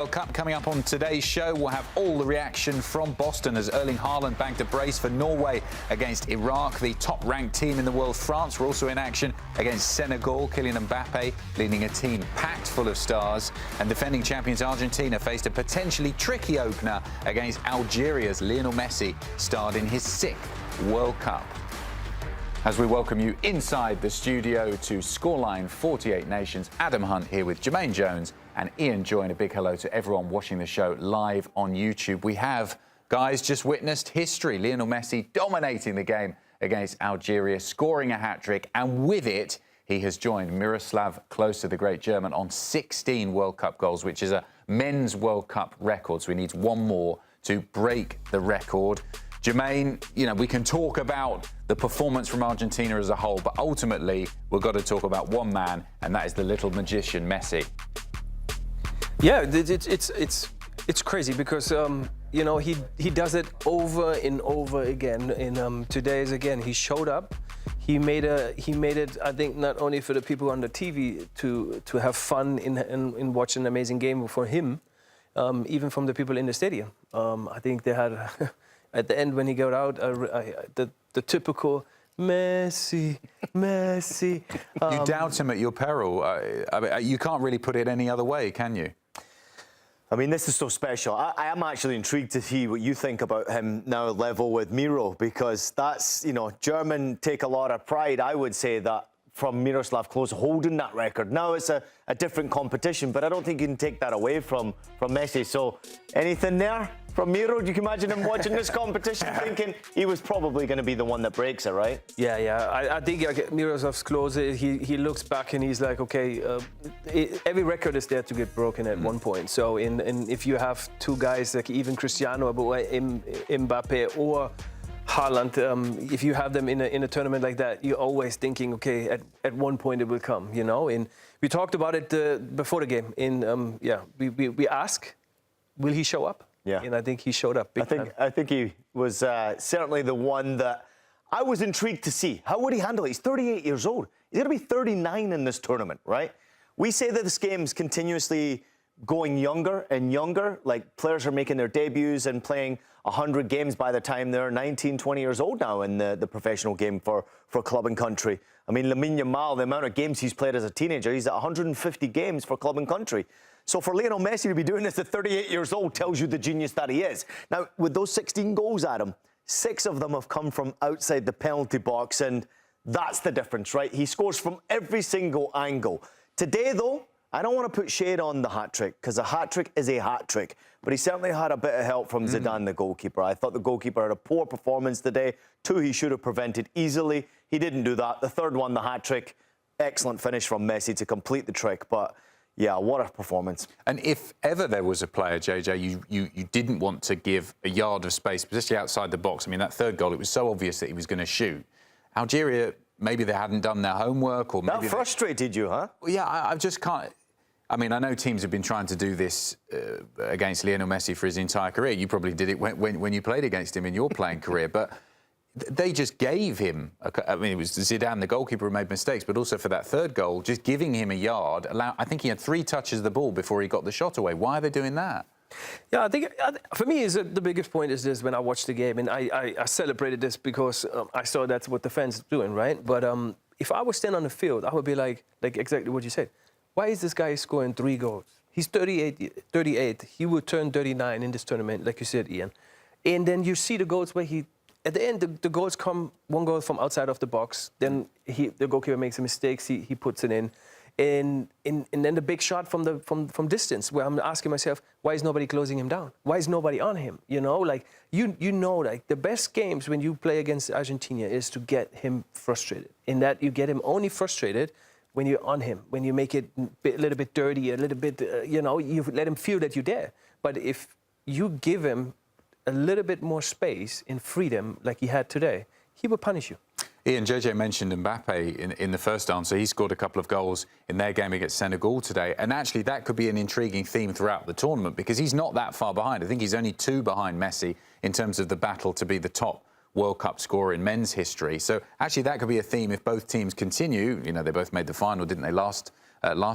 World Cup coming up on today's show. We'll have all the reaction from Boston as Erling Haaland bagged a brace for Norway against Iraq, the top-ranked team in the world. France were also in action against Senegal. Kylian Mbappe leading a team packed full of stars. And defending champions Argentina faced a potentially tricky opener against Algeria's Lionel Messi, starred in his 6th World Cup. As we welcome you inside the studio to Scoreline 48 Nations, Adam Hunt here with Jermaine Jones and Ian Joy, and a big hello to everyone watching the show live on YouTube. We have, guys, just witnessed history. Lionel Messi dominating the game against Algeria, scoring a hat-trick, and with it, he has joined Miroslav Klose, the great German, on 16 World Cup goals, which is a men's World Cup record. So he needs one more to break the record. Jermaine, you know, we can talk about the performance from Argentina as a whole, but ultimately we've got to talk about one man, and that is the little magician, Messi. Yeah, it's crazy because you know, he does it over and over again. And today's again, he showed up. He made it. I think not only for the people on the TV to have fun in watching an amazing game for him, even from the people in the stadium. I think they had. At the end, when he got out, the typical Messi. You doubt him at your peril. I mean, you can't really put it any other way, can you? I mean, this is so special. I am actually intrigued to see what you think about him now level with Miro, because that's, you know, German take a lot of pride, I would say, that from Miroslav Klose holding that record. Now it's a different competition, but I don't think you can take that away from Messi. So anything there from Miro? You can imagine him watching this competition thinking he was probably going to be the one that breaks it, right? Yeah. I think Miroslav Klose, he looks back and he's like, okay, every record is there to get broken at one point. So if you have two guys like even Cristiano, Mbappe or Haaland, if you have them in a tournament like that, you're always thinking, okay, at one point it will come, you know. And we talked about it before the game. We ask, will he show up? Yeah. And I think he showed up big time. I think he was certainly the one that I was intrigued to see. How would he handle it? He's 38 years old. He's going to be 39 in this tournament, right? We say that this game's continuously going younger and younger. Like, players are making their debuts and playing 100 games by the time they're 19, 20 years old now in the professional game for club and country. I mean, Lamine Yamal, the amount of games he's played as a teenager, he's at 150 games for club and country. So for Lionel Messi to be doing this at 38 years old tells you the genius that he is. Now, with those 16 goals, Adam, 6 of them have come from outside the penalty box, and that's the difference, right? He scores from every single angle. Today, though, I don't want to put shade on the hat-trick, because a hat-trick is a hat-trick. But he certainly had a bit of help from Zidane, the goalkeeper. I thought the goalkeeper had a poor performance today. 2 he should have prevented easily. He didn't do that. The third one, the hat-trick, excellent finish from Messi to complete the trick. But yeah, what a performance. And if ever there was a player, JJ, you didn't want to give a yard of space, especially outside the box. I mean, that third goal, it was so obvious that he was going to shoot. Algeria, maybe they hadn't done their homework, or maybe that frustrated you, huh? Well, yeah, I just can't. I mean, I know teams have been trying to do this against Lionel Messi for his entire career. You probably did it when you played against him in your playing career, but they just gave him, I mean, it was Zidane, the goalkeeper, who made mistakes, but also for that third goal, just giving him a yard. I think he had 3 touches of the ball before he got the shot away. Why are they doing that? Yeah, I think for me, the biggest point is this: when I watched the game, and I celebrated this because I saw that's what the fans are doing, right? But if I was standing on the field, I would be like exactly what you said. Why is this guy scoring 3 goals? He's 38. He will turn 39 in this tournament, like you said, Ian. And then you see the goals where at the end, the goals come, 1 goal from outside of the box. Then the goalkeeper makes a mistake. He puts it in. And then the big shot from distance, where I'm asking myself, why is nobody closing him down? Why is nobody on him? You know, like, you know, like, the best games when you play against Argentina is to get him frustrated. In that you get him only frustrated when you're on him, when you make it a little bit dirty, a little bit, you know, you let him feel that you're there. But if you give him a little bit more space and freedom like he had today, he will punish you. Ian, JJ mentioned Mbappe in the first answer. He scored a couple of goals in their game against Senegal today. And actually, that could be an intriguing theme throughout the tournament, because he's not that far behind. I think he's only 2 behind Messi in terms of the battle to be the top World Cup scorer in men's history. So actually, that could be a theme if both teams continue. You know, they both made the final, didn't they, last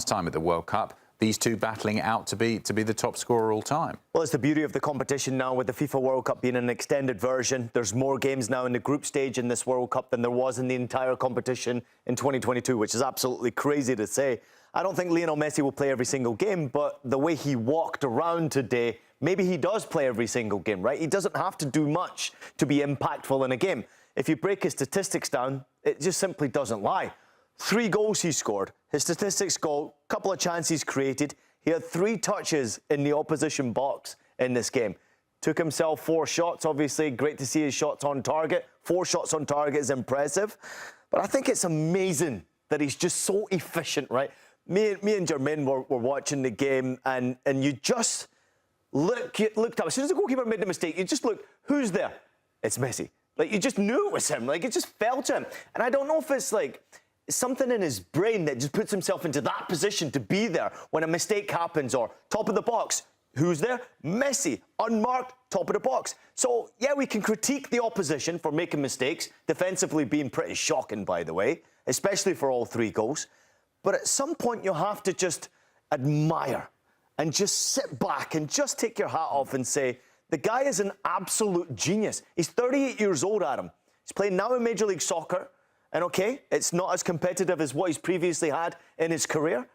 time at the World Cup. these two battling out to be the top scorer all time. Well, it's the beauty of the competition now with the FIFA World Cup being an extended version. There's more games now in the group stage in this World Cup than there was in the entire competition in 2022, which is absolutely crazy to say. I don't think Lionel Messi will play every single game, but the way he walked around today, maybe he does play every single game, right? He doesn't have to do much to be impactful in a game. If you break his statistics down, it just simply doesn't lie. 3 goals he scored. His statistics go, a couple of chances created. He had 3 touches in the opposition box in this game. Took himself 4 shots, obviously. Great to see his shots on target. 4 shots on target is impressive. But I think it's amazing that he's just so efficient, right? Me and Jermaine were watching the game, and you just looked up. As soon as the goalkeeper made the mistake, you just look, who's there? It's Messi. Like, you just knew it was him. Like, it just felt to him. And I don't know if it's like something in his brain that just puts himself into that position to be there when a mistake happens, or top of the box. Who's there? Messi, unmarked, top of the box. So, yeah, we can critique the opposition for making mistakes, defensively being pretty shocking, by the way, especially for all 3 goals. But at some point, you have to just admire and just sit back and just take your hat off and say, the guy is an absolute genius. He's 38 years old, Adam. He's playing now in Major League Soccer. And okay, it's not as competitive as what he's previously had in his career.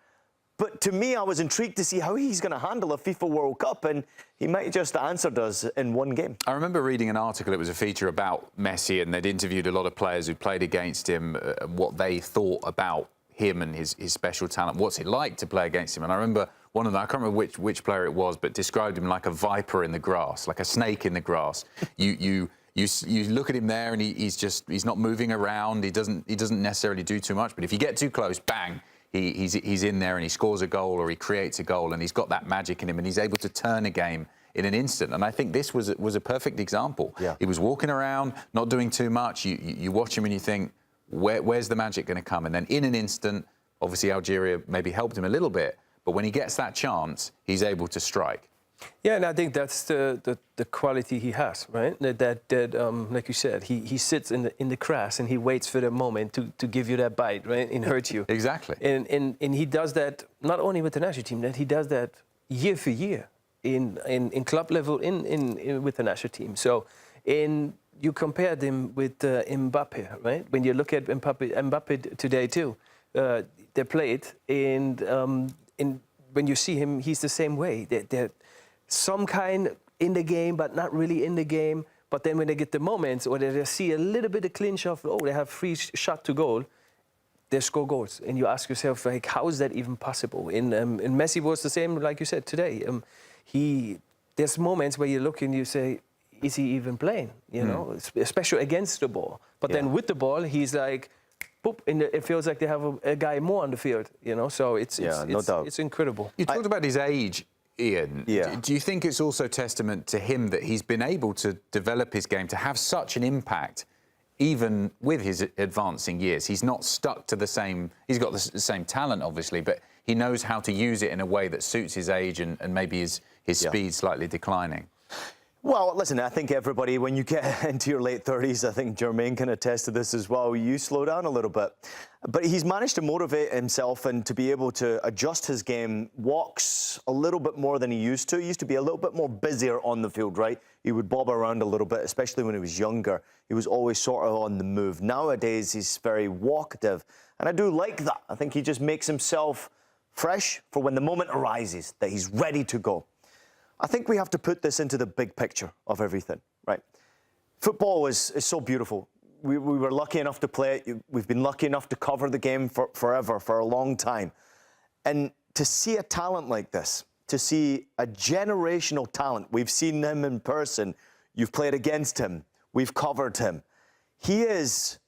But to me, I was intrigued to see how he's going to handle a FIFA World Cup, and he might have just answered us in 1 game. I remember reading an article, it was a feature about Messi, and they'd interviewed a lot of players who played against him, what they thought about him and his special talent, what's it like to play against him. And I remember one of them, I can't remember which player it was, but described him like a viper in the grass, like a snake in the grass. You look at him there, and he's not moving around. He doesn't necessarily do too much. But if you get too close, bang, he's in there and he scores a goal or he creates a goal, and he's got that magic in him, and he's able to turn a game in an instant. And I think this was a perfect example. Yeah. He was walking around, not doing too much. You watch him and you think, where's the magic going to come? And then in an instant, obviously Algeria maybe helped him a little bit, but when he gets that chance, he's able to strike. Yeah, and I think that's the quality he has, right? That like you said, he sits in the grass and he waits for the moment to give you that bite, right, and hurt you. Exactly. And he does that not only with the national team, that he does that year for year in club level with the national team. So you compared him with Mbappe, right? When you look at Mbappe today too, they played, and when you see him, he's the same way. They're some kind in the game, but not really in the game. But then when they get the moments, or they see a little bit of clinch of, they have 3 shot to goal, they score goals. And you ask yourself, like, how is that even possible? And Messi was the same, like you said, today. There's moments where you look and you say, is he even playing? You know, especially against the ball. But then with the ball, he's like, boop, and it feels like they have a guy more on the field, you know. So it's incredible. You talked about his age, Ian. Yeah. Do you think it's also testament to him that he's been able to develop his game to have such an impact, even with his advancing years? He's not stuck to the same. He's got the same talent, obviously, but he knows how to use it in a way that suits his age and maybe his speed slightly declining. Well, listen, I think everybody, when you get into your late 30s, I think Jermaine can attest to this as well, you slow down a little bit. But he's managed to motivate himself and to be able to adjust his game, walks a little bit more than he used to. He used to be a little bit more busier on the field, right? He would bob around a little bit, especially when he was younger. He was always sort of on the move. Nowadays, he's very walkative. And I do like that. I think he just makes himself fresh for when the moment arises, that he's ready to go. I think we have to put this into the big picture of everything, right? Football is so beautiful. We were lucky enough to play it. We've been lucky enough to cover the game forever, for a long time. And to see a talent like this, to see a generational talent, we've seen him in person, you've played against him, we've covered him. He is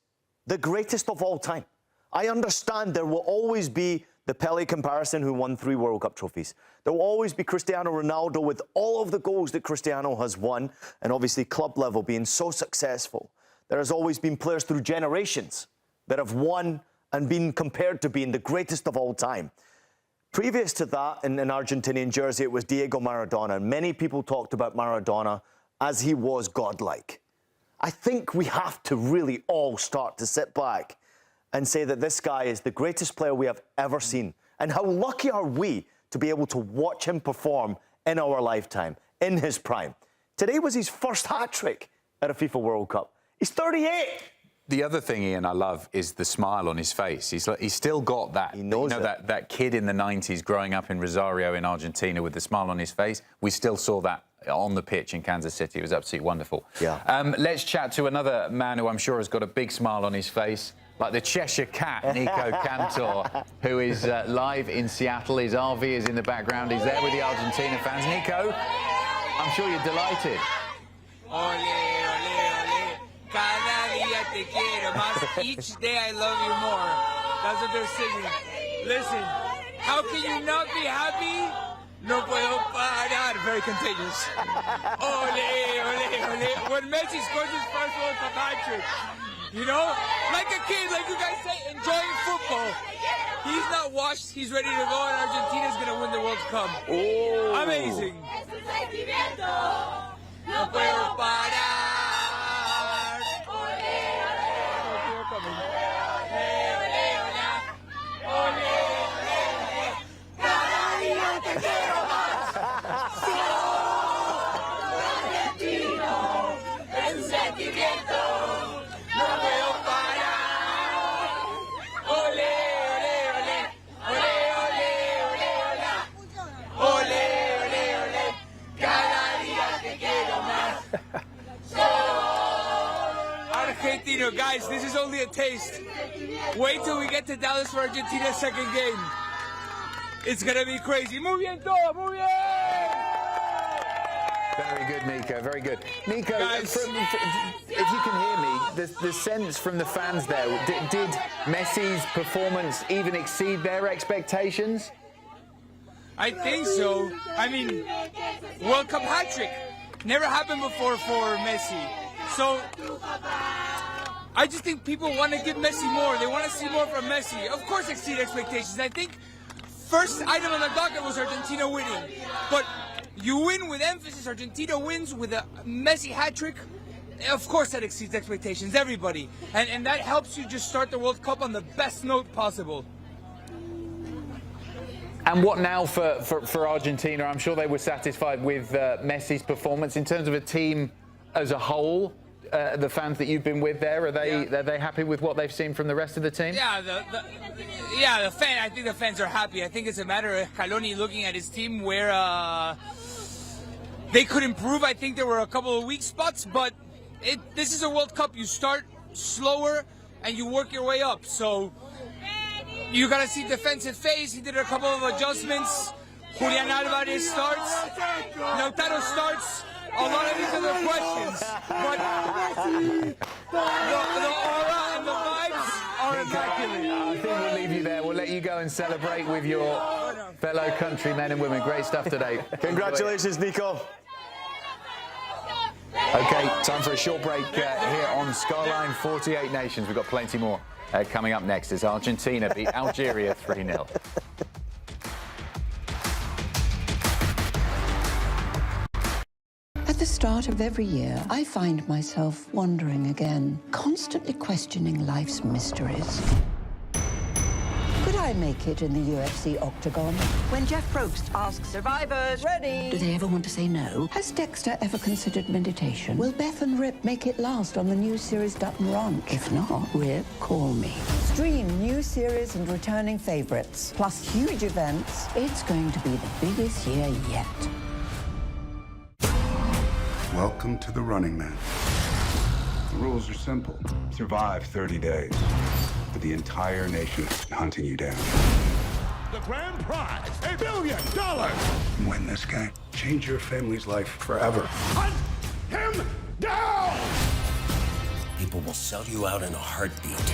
the greatest of all time. I understand there will always be the Pelé comparison, who won 3 World Cup trophies. There will always be Cristiano Ronaldo with all of the goals that Cristiano has won, and obviously club level being so successful. There has always been players through generations that have won and been compared to being the greatest of all time. Previous to that, in an Argentinian jersey, it was Diego Maradona, and many people talked about Maradona as he was godlike. I think we have to really all start to sit back and say that this guy is the greatest player we have ever seen. And how lucky are we to be able to watch him perform in our lifetime, in his prime. Today was his first hat-trick at a FIFA World Cup. He's 38. The other thing, Ian, I love is the smile on his face. He's still got that. He knows that kid in the 90s growing up in Rosario in Argentina with the smile on his face. We still saw that on the pitch in Kansas City. It was absolutely wonderful. Yeah. Let's chat to another man who I'm sure has got a big smile on his face, like the Cheshire Cat, Nico Cantor, who is live in Seattle. His RV is in the background. He's there with the Argentina fans. Nico, I'm sure you're delighted. Ole, ole, ole. Cada día te quiero más. Each day I love you more. That's what they're singing. Listen, how can you not be happy? No puedo parar. Very contagious. Ole, ole, ole. When Messi scores his first World Cup hat-trick, you know, like a kid, like you guys say, enjoying football. He's not washed. He's ready to go, and Argentina's going to win the World Cup. Oh. Amazing. No puedo parar. Argentina, guys, this is only a taste. Wait till we get to Dallas for Argentina's second game. It's gonna be crazy. Muy bien todo, muy bien! Very good, Nico. Very good. Nico, Guys. if you can hear me, the sense from the fans there, did Messi's performance even exceed their expectations? I think so. I mean, World Cup hat-trick. Never happened before for Messi. So, I just think people want to give Messi more. They want to see more from Messi. Of course, exceed expectations. I think first item on the docket was Argentina winning. But you win with emphasis. Argentina wins with a Messi hat-trick. Of course, that exceeds expectations. Everybody. And that helps you just start the World Cup on the best note possible. And what now for Argentina? I'm sure they were satisfied with Messi's performance. In terms of a team as a whole, the fans that you've been with there, are they happy with what they've seen from the rest of the team? Yeah, I think the fans are happy. I think it's a matter of Scaloni looking at his team where they could improve. I think there were a couple of weak spots, but this is a World Cup. You start slower and you work your way up. So you gotta see defensive phase. He did a couple of adjustments. Julian Alvarez starts. Lautaro starts. A lot of these other questions, but the aura and the vibes are immaculate. I think we'll leave you there. We'll let you go and celebrate with your fellow countrymen and women. Great stuff today. Congratulations, Nico. Okay, time for a short break here on Scoreline 48 Nations. We've got plenty more coming up next as Argentina beat Algeria 3-0. At the start of every year, I find myself wondering again, constantly questioning life's mysteries. Could I make it in the UFC octagon? When Jeff Probst asks survivors, ready? Do they ever want to say no? Has Dexter ever considered meditation? Will Beth and Rip make it last on the new series Dutton Ranch? If not, Rip, call me. Stream new series and returning favorites, plus huge events. It's going to be the biggest year yet. Welcome to the Running Man. The rules are simple. Survive 30 days, with the entire nation hunting you down. The grand prize, $1 billion! Win this game. Change your family's life forever. Hunt him down! People will sell you out in a heartbeat.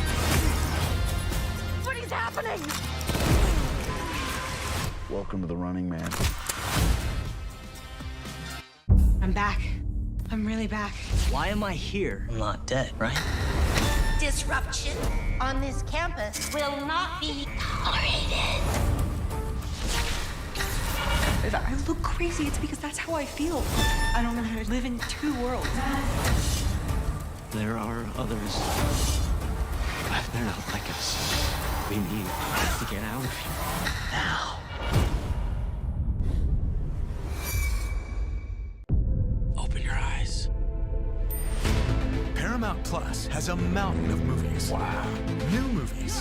What is happening? Welcome to the Running Man. I'm back. I'm really back. Why am I here? I'm not dead, right? Disruption on this campus will not be tolerated. If I look crazy, it's because that's how I feel. I don't know how to live in two worlds. There are others. But they're not like us. We need to get out of here. Now. Paramount Plus has a mountain of movies. Wow. New movies.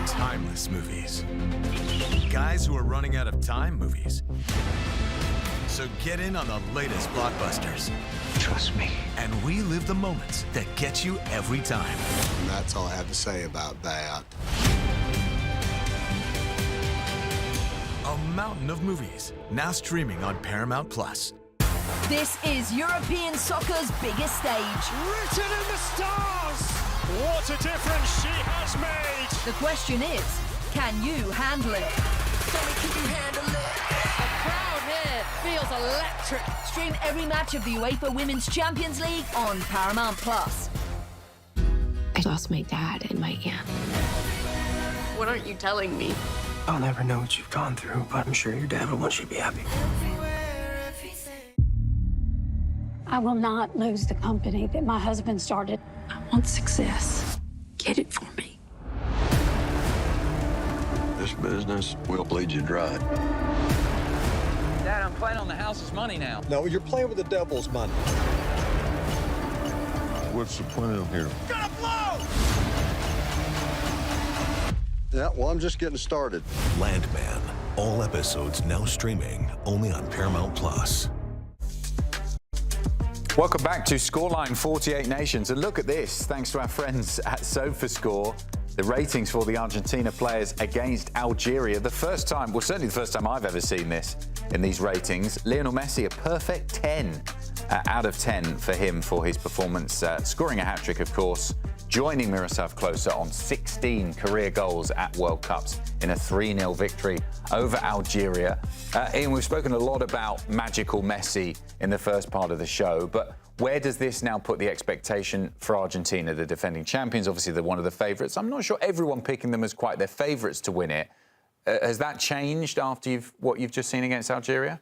Timeless movies. Guys who are running out of time movies. So get in on the latest blockbusters. Trust me. And relive the moments that get you every time. And that's all I have to say about that. A mountain of movies, now streaming on Paramount Plus. This is European soccer's biggest stage. Written in the stars! What a difference she has made! The question is, can you handle it? Can you handle it? The crowd here feels electric. Stream every match of the UEFA Women's Champions League on Paramount Plus. I lost my dad and my aunt. What aren't you telling me? I'll never know what you've gone through, but I'm sure your dad will want you to be happy. I will not lose the company that my husband started. I want success. Get it for me. This business will bleed you dry. Dad, I'm playing on the house's money now. No, you're playing with the devil's money. What's the plan here? Gonna blow! Yeah, well, I'm just getting started. Landman. All episodes now streaming only on Paramount Plus. Welcome back to Scoreline 48 Nations. And look at this, thanks to our friends at SofaScore, the ratings for the Argentina players against Algeria. The first time, well, certainly the first time I've ever seen this in these ratings. Lionel Messi, a perfect 10 out of 10 for him for his performance, scoring a hat-trick, of course, joining Miroslav Klose on 16 career goals at World Cups in a 3-0 victory over Algeria. Ian, we've spoken a lot about magical Messi in the first part of the show, but where does this now put the expectation for Argentina, the defending champions? Obviously, they're one of the favourites. I'm not sure everyone picking them as quite their favourites to win it. Has that changed after what you've just seen against Algeria?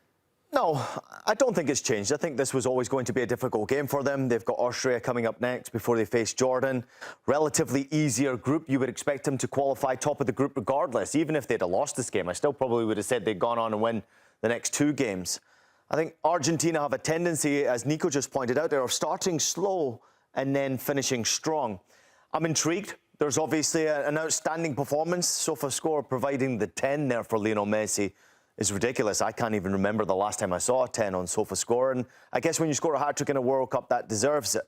No, I don't think it's changed. I think this was always going to be a difficult game for them. They've got Austria coming up next before they face Jordan. Relatively easier group. You would expect them to qualify top of the group regardless. Even if they'd have lost this game, I still probably would have said they'd gone on and win the next 2 games. I think Argentina have a tendency, as Nico just pointed out, they're starting slow and then finishing strong. I'm intrigued. There's obviously an outstanding performance. SofaScore providing the 10 there for Lionel Messi is ridiculous. I can't even remember the last time I saw a 10 on SofaScore. And I guess when you score a hat-trick in a World Cup, that deserves it.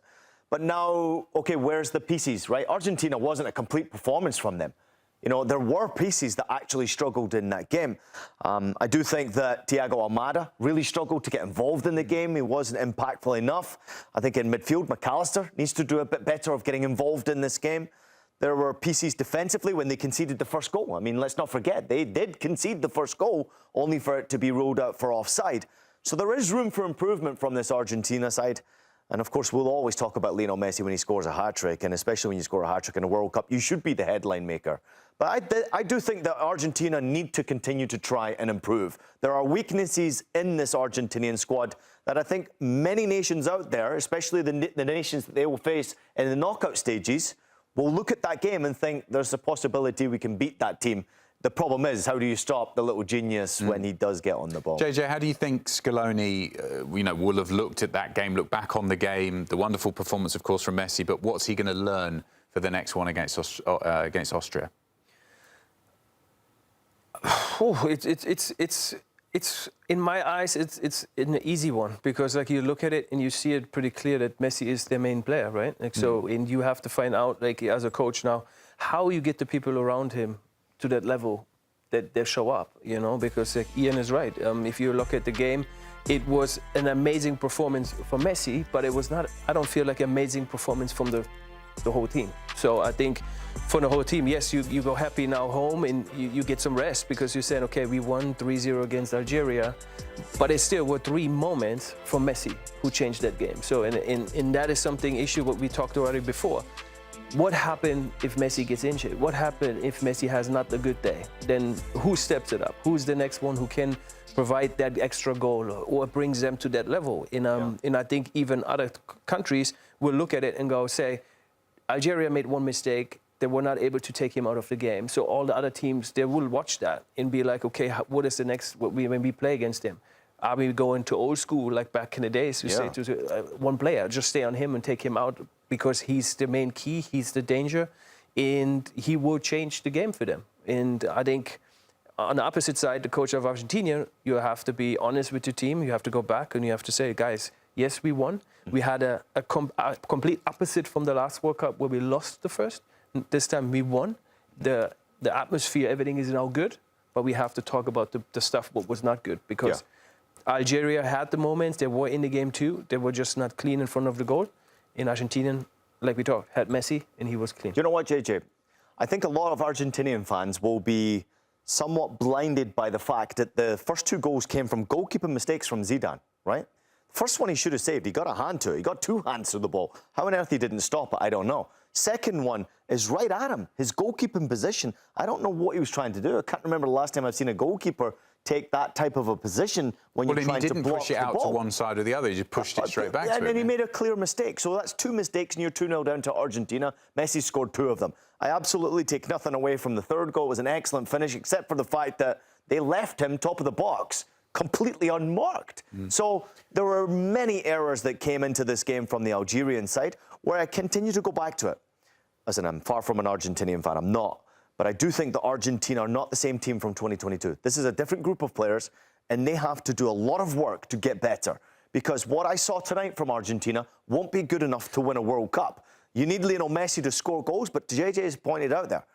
But now, OK, where's the pieces, right? Argentina wasn't a complete performance from them. You know, there were pieces that actually struggled in that game. I do think that Thiago Almada really struggled to get involved in the game. He wasn't impactful enough. I think in midfield, McAllister needs to do a bit better of getting involved in this game. There were pieces defensively when they conceded the first goal. I mean, let's not forget, they did concede the first goal, only for it to be ruled out for offside. So there is room for improvement from this Argentina side. And of course, we'll always talk about Lionel Messi when he scores a hat-trick, and especially when you score a hat-trick in a World Cup, you should be the headline maker. But I do think that Argentina need to continue to try and improve. There are weaknesses in this Argentinian squad that I think many nations out there, especially the nations that they will face in the knockout stages, will look at that game and think there's a possibility we can beat that team. The problem is, how do you stop the little genius when he does get on the ball? JJ, how do you think Scaloni, will have looked at that game, looked back on the game, the wonderful performance, of course, from Messi, but what's he going to learn for the next one against Austria? Oh, it's in my eyes, it's an easy one because like you look at it and you see it pretty clear that Messi is their main player, right? Like so, and you have to find out, like as a coach now, how you get the people around him to that level that they show up, because like Ian is right. If you look at the game, it was an amazing performance for Messi, but it was not. I don't feel like an amazing performance from the whole team. So I think for the whole team, yes, you go happy now home and you get some rest because you said, okay, we won 3-0 against Algeria, but it still were 3 moments for Messi who changed that game. So and that is something issue what we talked already before. What happened if Messi gets injured? What happened if Messi has not a good day? Then who steps it up? Who's the next one who can provide that extra goal or brings them to that level? And I think even other countries will look at it and go, say, Algeria made one mistake. They were not able to take him out of the game. So all the other teams, they will watch that and be like, okay, what is the next when we play against him? are we going to old school like back in the days? We say to one player, just stay on him and take him out because he's the main key, he's the danger, and he will change the game for them. And I think on the opposite side, the coach of Argentina, you have to be honest with your team. You have to go back and you have to say, guys, yes, we won. We had a complete opposite from the last World Cup where we lost the first. This time we won. The atmosphere, everything is now good, but we have to talk about the stuff what was not good because Algeria had the moments. They were in the game too. They were just not clean in front of the goal. In Argentina, like we talked, had Messi and he was clean. Do you know what, JJ? I think a lot of Argentinian fans will be somewhat blinded by the fact that the first 2 goals came from goalkeeping mistakes from Zidane, right? First one he should have saved. He got a hand to it. He got 2 hands to the ball. How on earth he didn't stop it, I don't know. Second one is right at him. His goalkeeping position, I don't know what he was trying to do. I can't remember the last time I've seen a goalkeeper take that type of a position when you're trying to block the ball. Well, he didn't push it out to one side or the other. He just pushed it straight back to him. And then he made a clear mistake. So that's 2 mistakes and you're 2-0 down to Argentina. Messi scored 2 of them. I absolutely take nothing away from the third goal. It was an excellent finish, except for the fact that they left him top of the box completely unmarked. So there were many errors that came into this game from the Algerian side where I continue to go back to it. Listen, I'm far from an Argentinian fan. I'm not. But I do think that Argentina are not the same team from 2022. This is a different group of players, and they have to do a lot of work to get better. Because what I saw tonight from Argentina won't be good enough to win a World Cup. You need Lionel Messi to score goals, but JJ has pointed out there,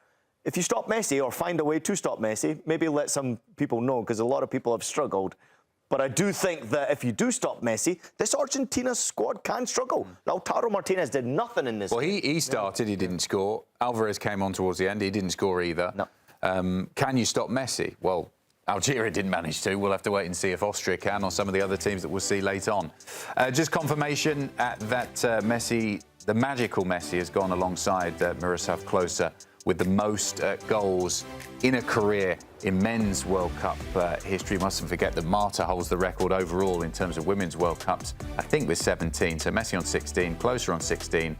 if you stop Messi or find a way to stop Messi, maybe let some people know, because a lot of people have struggled. But I do think that if you do stop Messi, this Argentina squad can struggle. Lautaro Martinez did nothing in this game. Well, he started, he didn't score. Alvarez came on towards the end, he didn't score either. No. Can you stop Messi? Well, Algeria didn't manage to. We'll have to wait and see if Austria can, or some of the other teams that we'll see later on. Just confirmation that Messi, the magical Messi, has gone alongside Miroslav Klose with the most goals in a career in men's World Cup history. Mustn't forget that Marta holds the record overall in terms of women's World Cups, I think with 17. So Messi on 16, Klose on 16,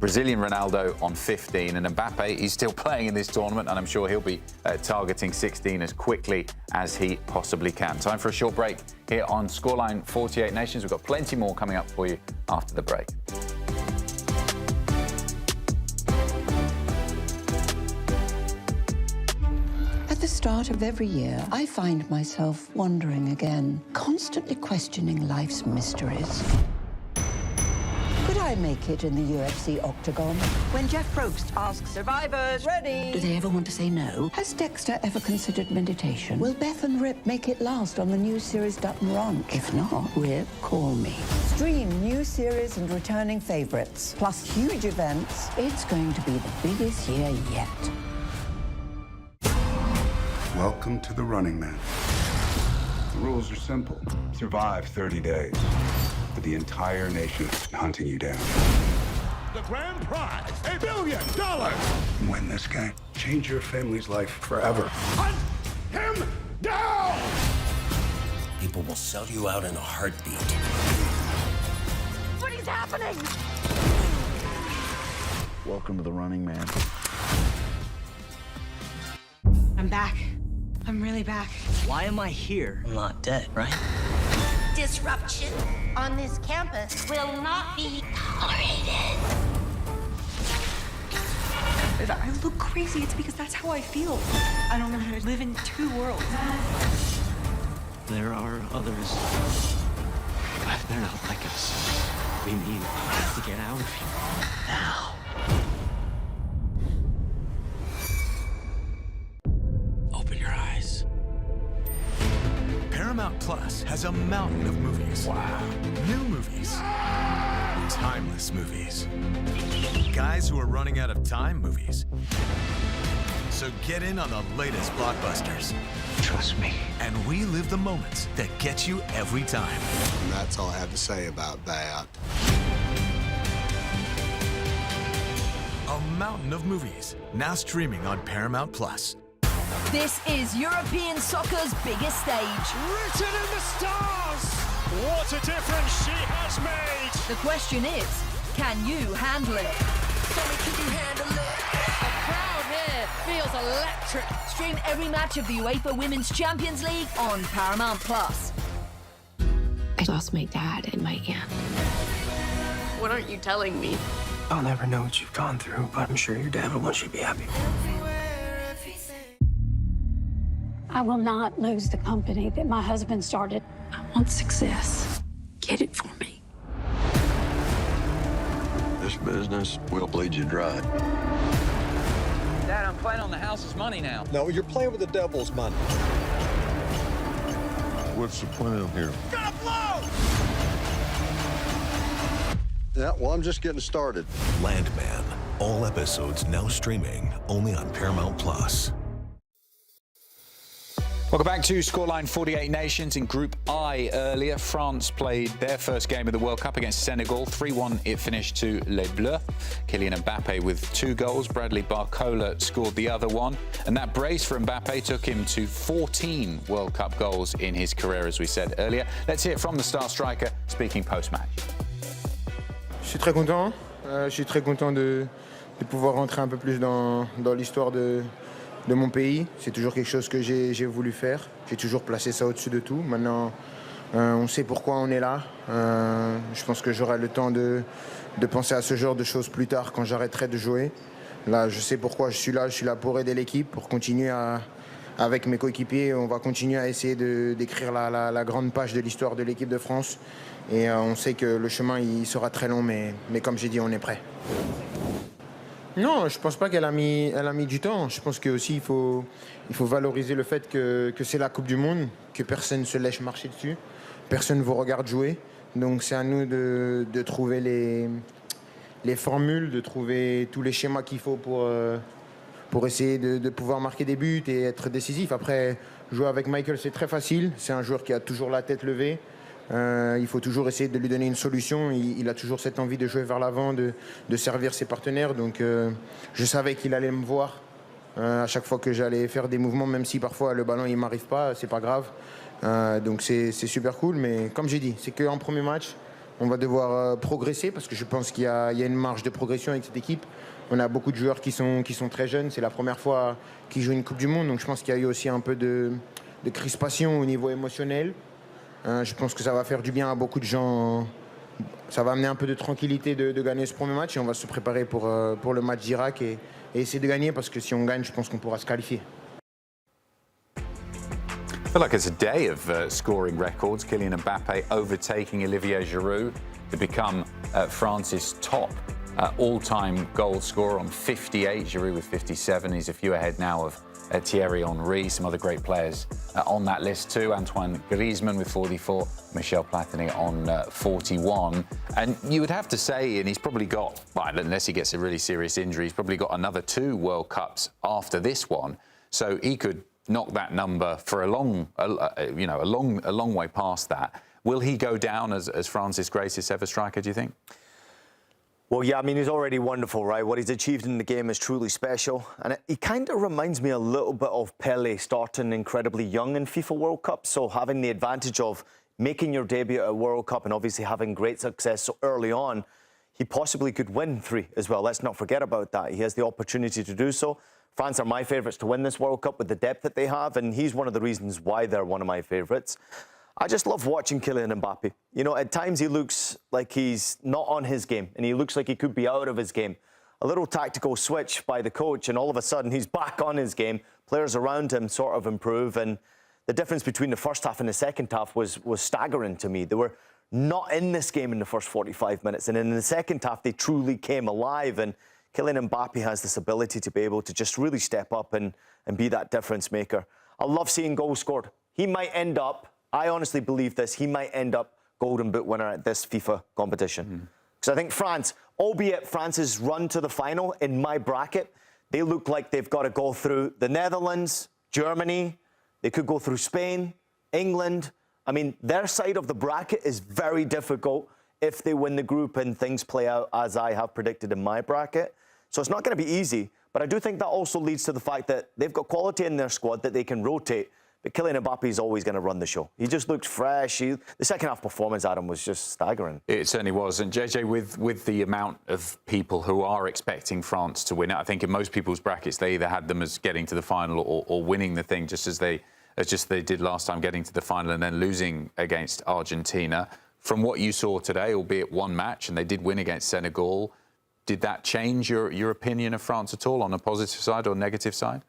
Brazilian Ronaldo on 15, and Mbappe, he's still playing in this tournament, and I'm sure he'll be targeting 16 as quickly as he possibly can. Time for a short break here on Scoreline 48 Nations. We've got plenty more coming up for you after the break. At the start of every year, I find myself wondering again, constantly questioning life's mysteries. Could I make it in the UFC octagon? When Jeff Probst asks survivors, ready? Do they ever want to say no? Has Dexter ever considered meditation? Will Beth and Rip make it last on the new series Dutton Rank? If not, Rip, call me. Stream new series and returning favorites, plus huge events. It's going to be the biggest year yet. Welcome to the Running Man. The rules are simple. Survive 30 days. But the entire nation is hunting you down. The grand prize, $1 billion. Win this game. Change your family's life forever. Hunt him down! People will sell you out in a heartbeat. What is happening? Welcome to the Running Man. I'm back. I'm really back. Why am I here? I'm not dead, right? Disruption on this campus will not be tolerated. I look crazy. It's because that's how I feel. I don't know how to live in 2 worlds. There are others. But they're not like us. We need to get out of here now. Open your eyes. Paramount Plus has a mountain of movies. Wow. New movies. Timeless movies. Guys who are running out of time movies. So get in on the latest blockbusters. Trust me. And relive the moments that get you every time. And that's all I have to say about that. A mountain of movies, now streaming on Paramount Plus. This is European soccer's biggest stage. Written in the stars! What a difference she has made! The question is, can you handle it? Can you handle it? The crowd here feels electric. Stream every match of the UEFA Women's Champions League on Paramount Plus. I lost my dad and my aunt. What aren't you telling me? I'll never know what you've gone through, but I'm sure your dad will want you to be happy. I will not lose the company that my husband started. I want success. Get it for me. This business will bleed you dry. Dad, I'm playing on the house's money now. No, you're playing with the devil's money. What's the plan here? Gonna blow! Yeah, well, I'm just getting started. Landman. All episodes now streaming only on Paramount Plus. Welcome back to Scoreline. 48 nations in Group I earlier. France played their first game of the World Cup against Senegal. 3-1 it finished to Les Bleus. Kylian Mbappe with 2 goals. Bradley Barcola scored the other one. And that brace for Mbappe took him to 14 World Cup goals in his career, as we said earlier. Let's hear from the star striker speaking post-match. Je suis très content. Je suis très content de pouvoir rentrer un peu plus dans l'histoire de mon pays. C'est toujours quelque chose que j'ai voulu faire. J'ai toujours placé ça au-dessus de tout. Maintenant, on sait pourquoi on est là. Je pense que j'aurai le temps de penser à ce genre de choses plus tard quand j'arrêterai de jouer. Là, je sais pourquoi je suis là pour aider l'équipe, pour continuer avec mes coéquipiers. On va continuer à essayer d'écrire la grande page de l'histoire de l'équipe de France. Et on sait que le chemin il sera très long, mais comme j'ai dit, on est prêt. Non, je pense pas qu'elle a mis du temps. Je pense qu'aussi il faut valoriser le fait que c'est la Coupe du Monde, que personne ne se laisse marcher dessus, personne ne vous regarde jouer. Donc c'est à nous de trouver les formules, de trouver tous les schémas qu'il faut pour essayer de pouvoir marquer des buts et être décisif. Après, jouer avec Michael, c'est très facile. C'est un joueur qui a toujours la tête levée. Il faut toujours essayer de lui donner une solution. Il a toujours cette envie de jouer vers l'avant, de servir ses partenaires. Donc je savais qu'il allait me voir à chaque fois que j'allais faire des mouvements, même si parfois le ballon il m'arrive pas, c'est pas grave. Donc c'est super cool. Mais comme j'ai dit, c'est qu'en premier match, on va devoir progresser parce que je pense qu'il y a une marge de progression avec cette équipe. On a beaucoup de joueurs qui sont très jeunes. C'est la première fois qu'ils jouent une Coupe du Monde. Donc je pense qu'il y a eu aussi un peu de crispation au niveau émotionnel. Je pense que ça va faire du bien à beaucoup de gens. Ça va amener un peu de tranquillité de gagner ce premier match et on va se préparer pour le match d'Irak et essayer de gagner parce que si on gagne, je pense qu'on pourra se qualifier. I feel like it's a day of scoring records. Kylian Mbappe overtaking Olivier Giroud to become France's top all-time goal scorer on 58. Giroud with 57. He's a few ahead now of Thierry Henry, some other great players on that list too. Antoine Griezmann with 44, Michel Platini on 41. And you would have to say, and he's probably got, well, unless he gets a really serious injury, he's probably got another 2 World Cups after this one. So he could knock that number for a long way past that. Will he go down as France's greatest ever striker, do you think? Well, yeah, I mean, he's already wonderful, right? What he's achieved in the game is truly special. And he kind of reminds me a little bit of Pele starting incredibly young in FIFA World Cup. So having the advantage of making your debut at a World Cup and obviously having great success so early on, he possibly could win 3 as well. Let's not forget about that. He has the opportunity to do so. France are my favourites to win this World Cup with the depth that they have, and he's one of the reasons why they're one of my favourites. I just love watching Kylian Mbappe. You know, at times he looks like he's not on his game, and he looks like he could be out of his game. A little tactical switch by the coach, and all of a sudden he's back on his game. Players around him sort of improve, and the difference between the first half and the second half was staggering to me. They were not in this game in the first 45 minutes, and in the second half they truly came alive, and Kylian Mbappe has this ability to be able to just really step up and be that difference maker. I love seeing goals scored. He might end up, I honestly believe this, he might end up Golden Boot winner at this FIFA competition. Because I think France, albeit France's run to the final in my bracket, they look like they've got to go through the Netherlands, Germany, they could go through Spain, England. I mean, their side of the bracket is very difficult if they win the group and things play out as I have predicted in my bracket. So it's not going to be easy, but I do think that also leads to the fact that they've got quality in their squad that they can rotate. But Kylian Mbappe is always going to run the show. He just looked fresh. The second half performance, Adam, was just staggering. It certainly was. And JJ, with the amount of people who are expecting France to win it, I think in most people's brackets, they either had them as getting to the final or winning the thing, just as they as just they did last time, getting to the final and then losing against Argentina. From what you saw today, albeit one match, and they did win against Senegal, did that change your opinion of France at all on a positive side or negative side?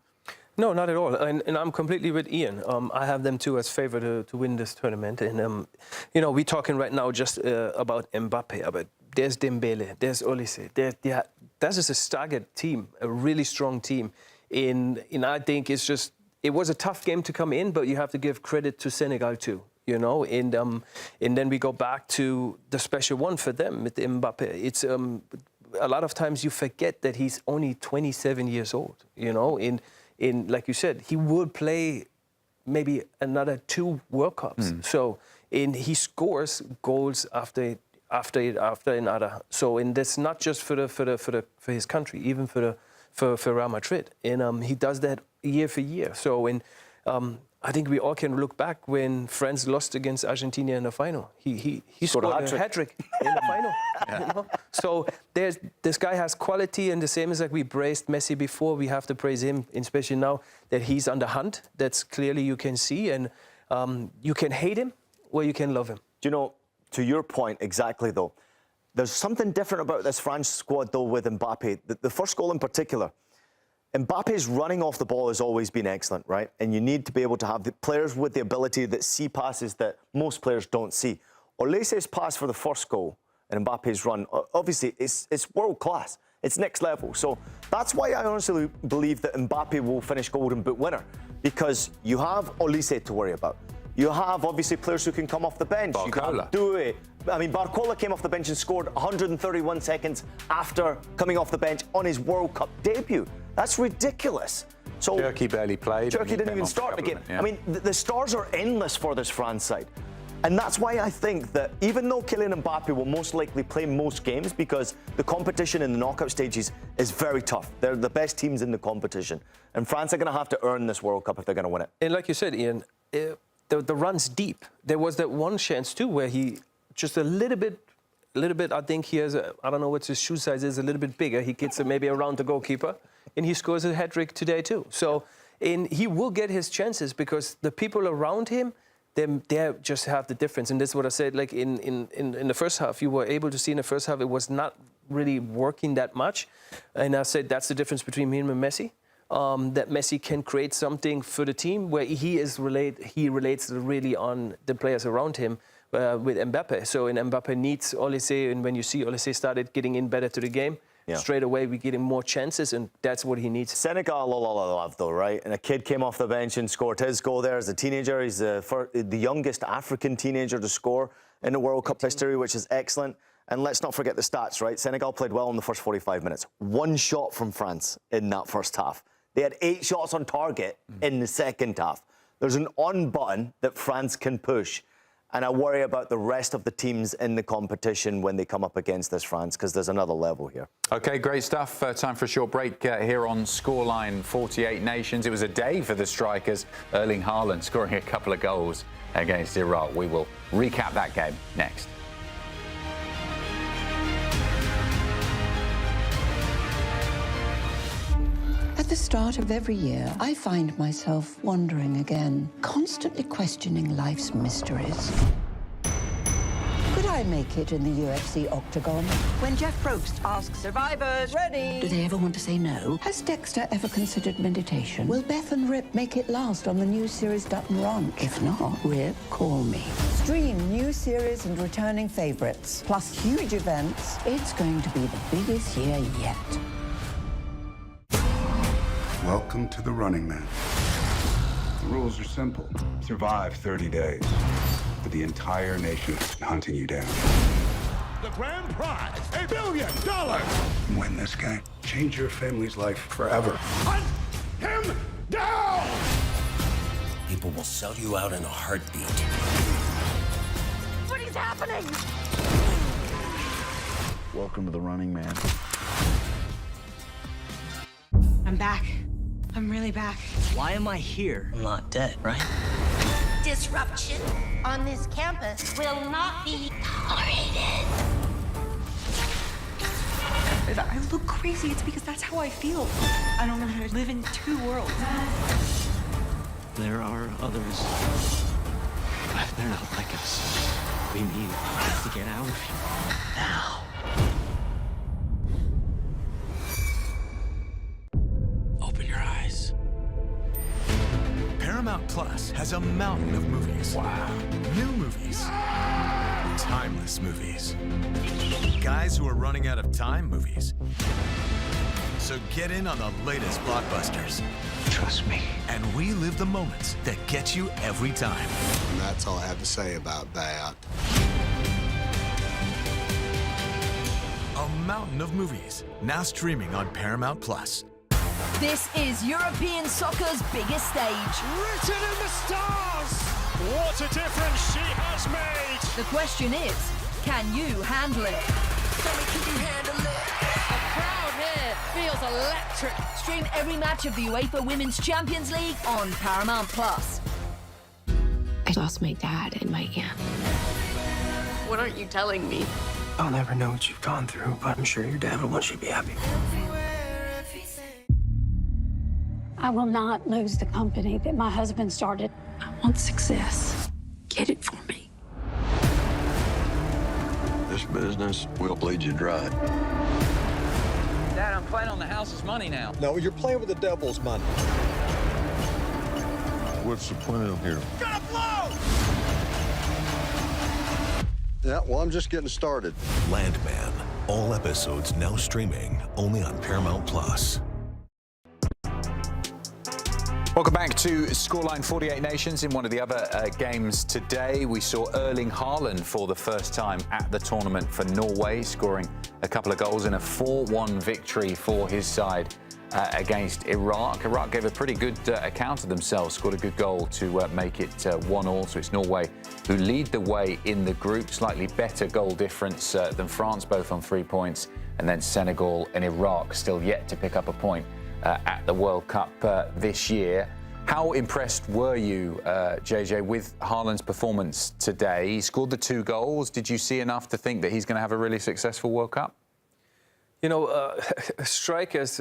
No, not at all. And I'm completely with Ian. I have them too as favourite to win this tournament. And, you know, we're talking right now just about Mbappe, but there's Dembele, there's Olise. That is a staggered team, a really strong team. And I think it was a tough game to come in, but you have to give credit to Senegal too. You know, and then we go back to the special one for them with Mbappe. It's a lot of times you forget that he's only 27 years old. You know, in like you said, he would play maybe another 2 World Cups. So he scores goals after another. So that's not just for his country, even for Real Madrid. And he does that year for year. So I think we all can look back when France lost against Argentina in the final. He scored a hat-trick in the final. You know? So this guy has quality, and the same as like we praised Messi before, we have to praise him, especially now that he's on the hunt. That's clearly you can see, and you can hate him or you can love him. Do you know, to your point exactly though, there's something different about this France squad though with Mbappe. The first goal in particular, Mbappe's running off the ball has always been excellent, right? And you need to be able to have the players with the ability that see passes that most players don't see. Olise's pass for the first goal and Mbappe's run, obviously, it's world class. It's next level. So that's why I honestly believe that Mbappe will finish Golden Boot winner, because you have Olise to worry about. You have, obviously, players who can come off the bench. Barcola. You can do it. I mean, Barcola came off the bench and scored 131 seconds after coming off the bench on his World Cup debut. That's ridiculous. So Turkey barely played. Turkey didn't even start the game. I mean, the stars are endless for this France side. And that's why I think that even though Kylian Mbappe will most likely play most games, because the competition in the knockout stages is very tough. They're the best teams in the competition. And France are going to have to earn this World Cup if they're going to win it. And like you said, Ian, the run's deep. There was that one chance too where he just a little bit, I think he has, I don't know what his shoe size is, a little bit bigger. He gets maybe around the goalkeeper, and he scores a hat-trick today too. So he will get his chances because the people around him, they just have the difference. And this is what I said, like in the first half, you were able to see in the first half, it was not really working that much. And I said that's the difference between him and Messi. That Messi can create something for the team where he relates really on the players around him with Mbappe. So Mbappe needs Olise, and when you see Olise started getting in better to the game, straight away we're getting more chances, and that's what he needs. Senegal, a lot of love though, right? And a kid came off the bench and scored his goal there as a teenager. He's the youngest African teenager to score in the World Cup history, which is excellent. And let's not forget the stats, right? Senegal played well in the first 45 minutes. 1 shot from France in that first half. They had 8 shots on target in the second half. There's an on button that France can push. And I worry about the rest of the teams in the competition when they come up against this France, because there's another level here. OK, great stuff. Time for a short break here on Scoreline 48 Nations. It was a day for the strikers. Erling Haaland scoring a couple of goals against Iraq. We will recap that game next. At the start of every year, I find myself wondering again, constantly questioning life's mysteries. Could I make it in the UFC octagon? When Jeff Probst asks survivors, ready? Do they ever want to say no? Has Dexter ever considered meditation? Will Beth and Rip make it last on the new series Dutton Ranch? If not, Rip, call me. Stream new series and returning favorites, plus huge events. It's going to be the biggest year yet. Welcome to the Running Man. The rules are simple. Survive 30 days, but the entire nation hunting you down. The grand prize, $1 billion. Win this game. Change your family's life forever. Hunt him down! People will sell you out in a heartbeat. What is happening? Welcome to the Running Man. I'm back. I'm really back. Why am I here? I'm not dead, right? Disruption on this campus will not be tolerated. I look crazy. It's because that's how I feel. I don't know how to live in 2 worlds. There are others. But they're not like us. We need to get out of here now. Open your eyes. Paramount Plus has a mountain of movies. Wow. New movies. Timeless movies. Guys who are running out of time movies. So get in on the latest blockbusters. Trust me. And relive the moments that get you every time. And that's all I have to say about that. A mountain of movies, now streaming on Paramount Plus. This is European soccer's biggest stage. Written in the stars! What a difference she has made! The question is, can you handle it? Tell me, can you handle it? A crowd here feels electric. Stream every match of the UEFA Women's Champions League on Paramount Plus. I lost my dad and my aunt. What aren't you telling me? I'll never know what you've gone through, but I'm sure your dad will want you to be happy. I will not lose the company that my husband started. I want success. Get it for me. This business will bleed you dry. Dad, I'm playing on the house's money now. No, you're playing with the devil's money. What's the plan here? Gonna blow! Yeah, well, I'm just getting started. Landman. All episodes now streaming only on Paramount Plus. Welcome back to Scoreline 48 Nations. In one of the other games today, we saw Erling Haaland for the first time at the tournament for Norway, scoring a couple of goals in a 4-1 victory for his side against Iraq. Iraq gave a pretty good account of themselves, scored a good goal to make it 1-1. So it's Norway who lead the way in the group. Slightly better goal difference than France, both on 3 points. And then Senegal and Iraq still yet to pick up a point at the World Cup this year. How impressed were you, JJ, with Haaland's performance today? He scored the 2 goals. Did you see enough to think that he's going to have a really successful World Cup? You know, strikers,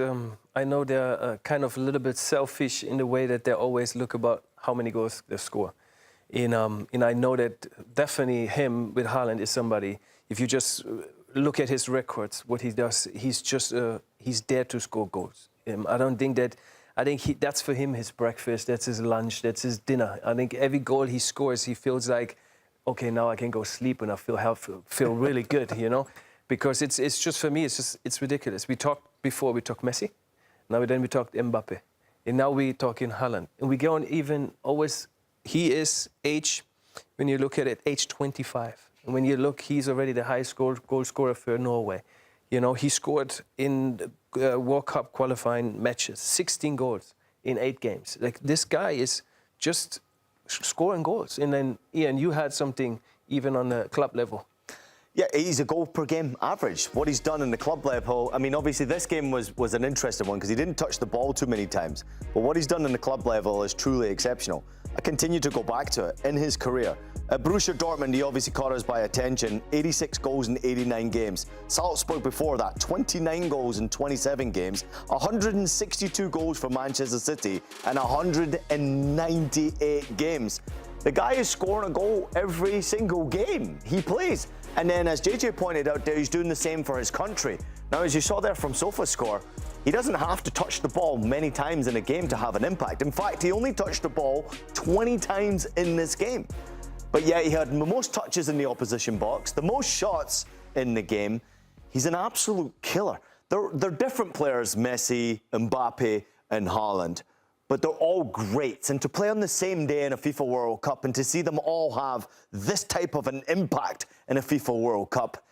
I know they're kind of a little bit selfish in the way that they always look about how many goals they score. And I know that definitely him with Haaland is somebody, if you just look at his records, what he does, he's just, he's there to score goals. I don't think that, that's for him his breakfast, that's his lunch, that's his dinner. I think every goal he scores, he feels like, okay, now I can go sleep and I feel really good, you know? Because it's just, for me, it's ridiculous. We talked Messi, now then we talked Mbappe, and now we talking Haaland. And we go on even always, he is when you look at it, age 25. And when you look, he's already the highest goal scorer for Norway. You know, he scored in World Cup qualifying matches, 16 goals in 8 games. Like, this guy is just scoring goals. And then, Ian, you had something even on the club level. Yeah, he's a goal per game average. What he's done in the club level, I mean, obviously this game was an interesting one because he didn't touch the ball too many times. But what he's done in the club level is truly exceptional. I continue to go back to it in his career. At Borussia Dortmund, he obviously caught us by attention. 86 goals in 89 games. Salzburg before that, 29 goals in 27 games. 162 goals for Manchester City and 198 games. The guy is scoring a goal every single game he plays. And then, as JJ pointed out there, he's doing the same for his country. Now, as you saw there from SofaScore, he doesn't have to touch the ball many times in a game to have an impact. In fact, he only touched the ball 20 times in this game. But yet he had the most touches in the opposition box, the most shots in the game. He's an absolute killer. They're different players, Messi, Mbappe, and Haaland. But they're all greats. And to play on the same day in a FIFA World Cup and to see them all have this type of an impact in a FIFA World Cup,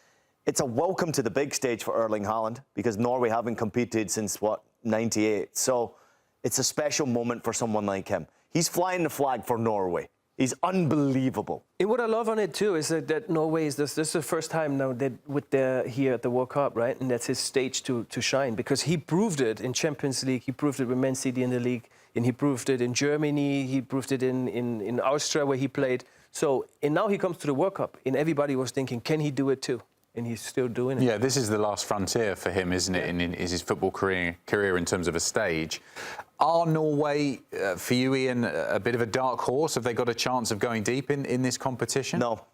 it's a welcome to the big stage for Erling Haaland because Norway haven't competed since, 98. So it's a special moment for someone like him. He's flying the flag for Norway. He's unbelievable. And what I love on it too is that Norway is this is the first time now that here at the World Cup, right? And that's his stage to shine because he proved it in Champions League, he proved it with Man City in the league, and he proved it in Germany, he proved it in Austria where he played. So, and now he comes to the World Cup, and everybody was thinking, can he do it too? and he's still doing it. Yeah, this is the last frontier for him, isn't it? In his football career in terms of a stage. Are Norway, for you, Ian, a bit of a dark horse? Have they got a chance of going deep in this competition? No.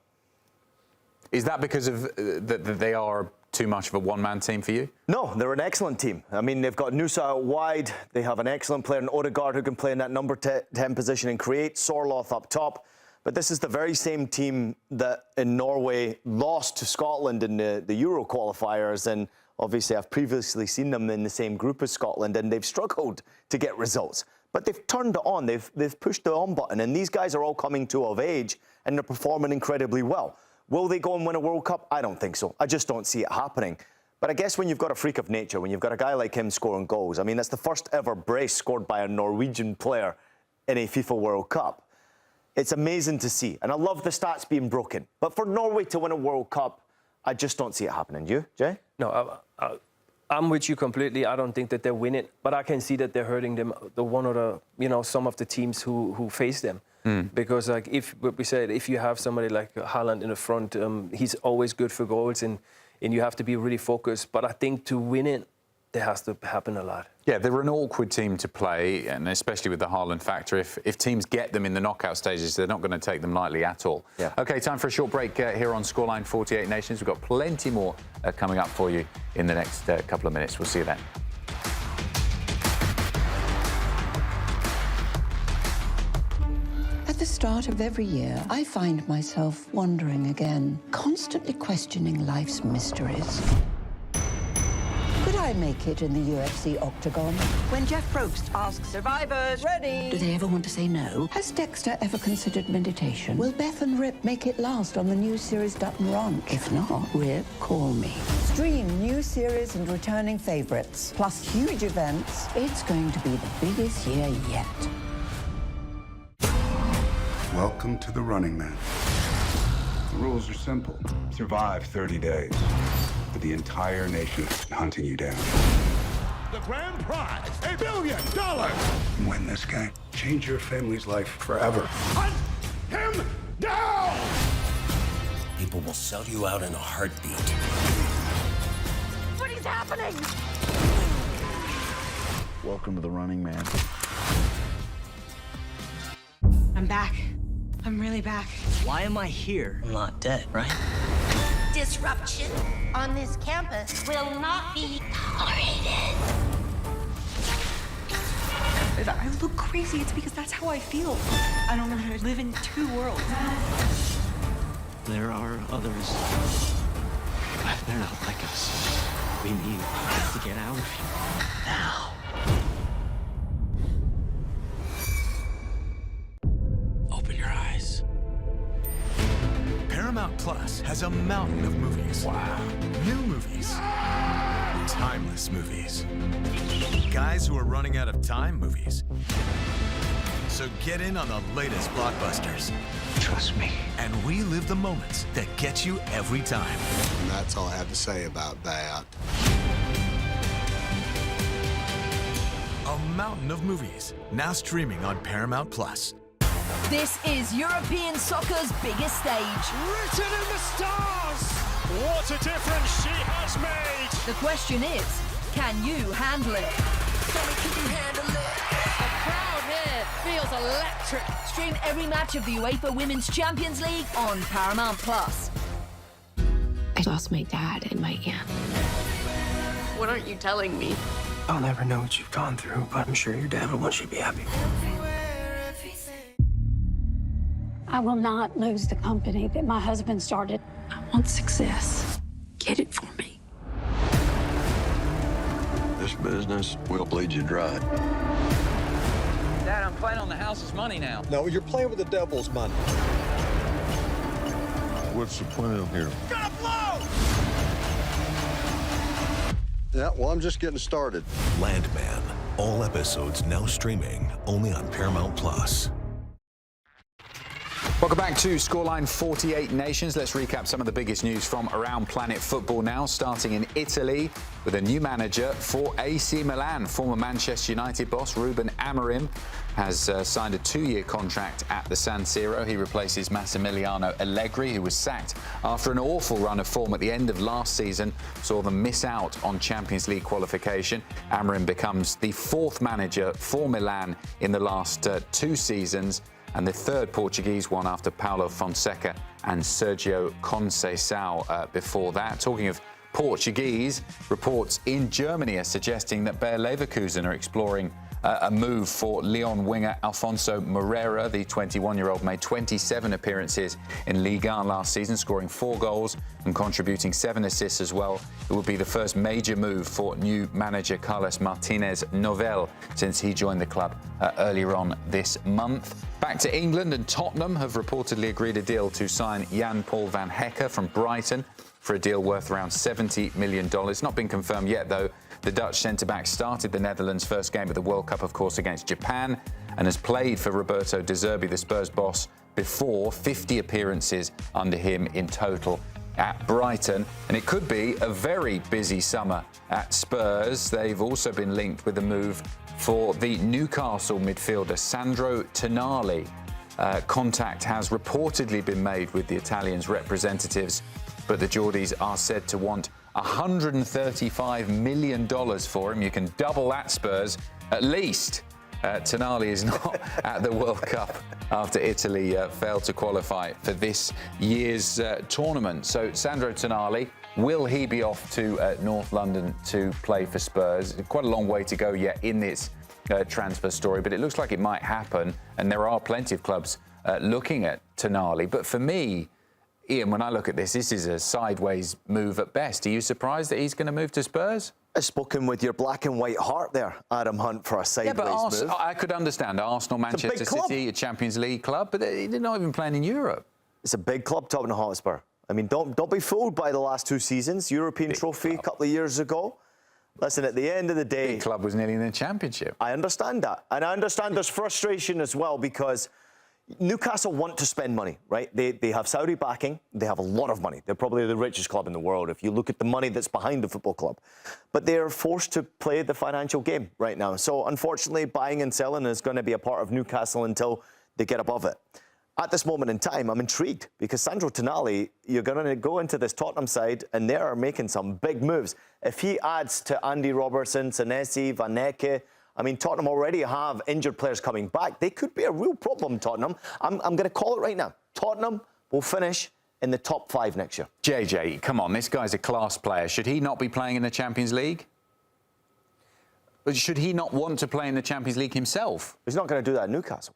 Is that because of that they are too much of a one-man team for you? No, they're an excellent team. I mean, they've got Nusa out wide. They have an excellent player in Odegaard who can play in that number 10 position and create. Sorloth up top. But this is the very same team that in Norway lost to Scotland in the Euro qualifiers. And obviously, I've previously seen them in the same group as Scotland, and they've struggled to get results. But they've turned it on. They've pushed the on button. And these guys are all coming of age, and they're performing incredibly well. Will they go and win a World Cup? I don't think so. I just don't see it happening. But I guess when you've got a freak of nature, when you've got a guy like him scoring goals, I mean, that's the first ever brace scored by a Norwegian player in a FIFA World Cup. It's amazing to see. And I love the stats being broken. But for Norway to win a World Cup, I just don't see it happening. You, Jay? No, I'm with you completely. I don't think that they're winning, but I can see that they're hurting them, some of the teams who face them. Because like if you have somebody like Haaland in the front, he's always good for goals, and you have to be really focused. But I think to win it, there has to happen a lot. Yeah, they're an awkward team to play, and especially with the Haaland factor. If teams get them in the knockout stages, they're not going to take them lightly at all. Yeah. OK, time for a short break here on Scoreline 48 Nations. We've got plenty more coming up for you in the next couple of minutes. We'll see you then. At the start of every year, I find myself wondering again, constantly questioning life's mysteries. Could I make it in the UFC octagon? When Jeff Probst asks survivors, ready? Do they ever want to say no? Has Dexter ever considered meditation? Will Beth and Rip make it last on the new series Dutton Ranch? If not, Rip, call me. Stream new series and returning favorites, plus huge events. It's going to be the biggest year yet. Welcome to the Running Man. The rules are simple. Survive 30 days. But the entire nation is hunting you down. The grand prize, $1 billion. Win this game. Change your family's life forever. Hunt him down! People will sell you out in a heartbeat. What is happening? Welcome to the Running Man. I'm back. I'm really back. Why am I here? I'm not dead, right? Disruption on this campus will not be tolerated. I look crazy. It's because that's how I feel. I don't know how to live in two worlds. There are others. But they're not like us. We need to get out of here now. Open your eyes. Paramount Plus has a mountain of movies. Wow. New movies. Timeless movies. Guys who are running out of time movies. So get in on the latest blockbusters. Trust me. And relive the moments that get you every time. And that's all I have to say about that. A mountain of movies, now streaming on Paramount Plus. This is European soccer's biggest stage. Written in the stars! What a difference she has made! The question is, can you handle it? Can you handle it? The crowd here feels electric. Stream every match of the UEFA Women's Champions League on Paramount Plus. I lost my dad and my aunt. What aren't you telling me? I'll never know what you've gone through, but I'm sure your dad will want you to be happy. I will not lose the company that my husband started. I want success. Get it for me. This business will bleed you dry. Dad, I'm playing on the house's money now. No, you're playing with the devil's money. What's the plan here? Gotta blow! Yeah, well, I'm just getting started. Landman. All episodes now streaming only on Paramount Plus. Welcome back to Scoreline 48 Nations. Let's recap some of the biggest news from around planet football now, starting in Italy with a new manager for AC Milan. Former Manchester United boss Ruben Amorim has signed a 2-year contract at the San Siro. He replaces Massimiliano Allegri, who was sacked after an awful run of form at the end of last season, saw them miss out on Champions League qualification. Amorim becomes the 4th manager for Milan in the last 2 seasons, and the 3rd Portuguese one after Paulo Fonseca and Sergio Conceição before that. Talking of Portuguese, reports in Germany are suggesting that Bayer Leverkusen are exploring a move for Lyon winger Alfonso Moreira. The 21-year-old made 27 appearances in Ligue 1 last season, scoring 4 goals and contributing 7 assists as well. It will be the first major move for new manager Carlos Martinez Novel since he joined the club earlier on this month. Back to England, and Tottenham have reportedly agreed a deal to sign Jan-Paul van Hecke from Brighton for a deal worth around $70 million. Not been confirmed yet, though. The Dutch centre-back started the Netherlands' first game of the World Cup, of course, against Japan, and has played for Roberto De Zerbi, the Spurs boss, before. 50 appearances under him in total at Brighton, and it could be a very busy summer at Spurs. They've also been linked with a move for the Newcastle midfielder Sandro Tonali. Contact has reportedly been made with the Italians' representatives, but the Geordies are said to want $135 million for him. You can double that, Spurs, at least. Tonali is not at the World Cup after Italy failed to qualify for this year's tournament. So Sandro Tonali, will he be off to North London to play for Spurs? Quite a long way to go yet in this transfer story, but it looks like it might happen, and there are plenty of clubs looking at Tonali. But for me, Ian, when I look at this, this is a sideways move at best. Are you surprised that he's going to move to Spurs? I've spoken with your black and white heart there, Adam Hunt, for a sideways move. I could understand Arsenal, Manchester City, a Champions League club, but they're not even playing in Europe. It's a big club, Tottenham Hotspur. I mean, don't be fooled by the last 2 seasons. European trophy a couple of years ago. Listen, at the end of the day... Big club was nearly in the Championship. I understand that. And I understand there's frustration as well, because Newcastle want to spend money, right? They have Saudi backing. They have a lot of money. They're probably the richest club in the world if you look at the money that's behind the football club. But they are forced to play the financial game right now. So, unfortunately, buying and selling is going to be a part of Newcastle until they get above it. At this moment in time, I'm intrigued because Sandro Tonali, you're going to go into this Tottenham side and they are making some big moves. If he adds to Andy Robertson, Senesi, Van Hecke, I mean, Tottenham already have injured players coming back. They could be a real problem, Tottenham. I'm going to call it right now. Tottenham will finish in the top 5 next year. JJ, come on, this guy's a class player. Should he not be playing in the Champions League? Should he not want to play in the Champions League himself? He's not going to do that at Newcastle.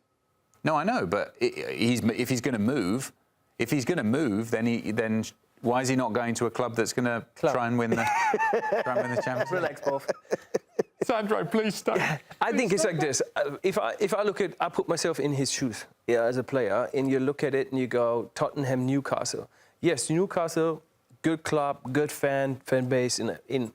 No, I know, but if he's going to move, then why is he not going to a club that's going to try and win the Champions League? Relax, both. Sandro, please stop. I think it's like this. If I look at, I put myself in his shoes, as a player, and you look at it and you go, Tottenham, Newcastle. Yes, Newcastle, good club, good fan base, in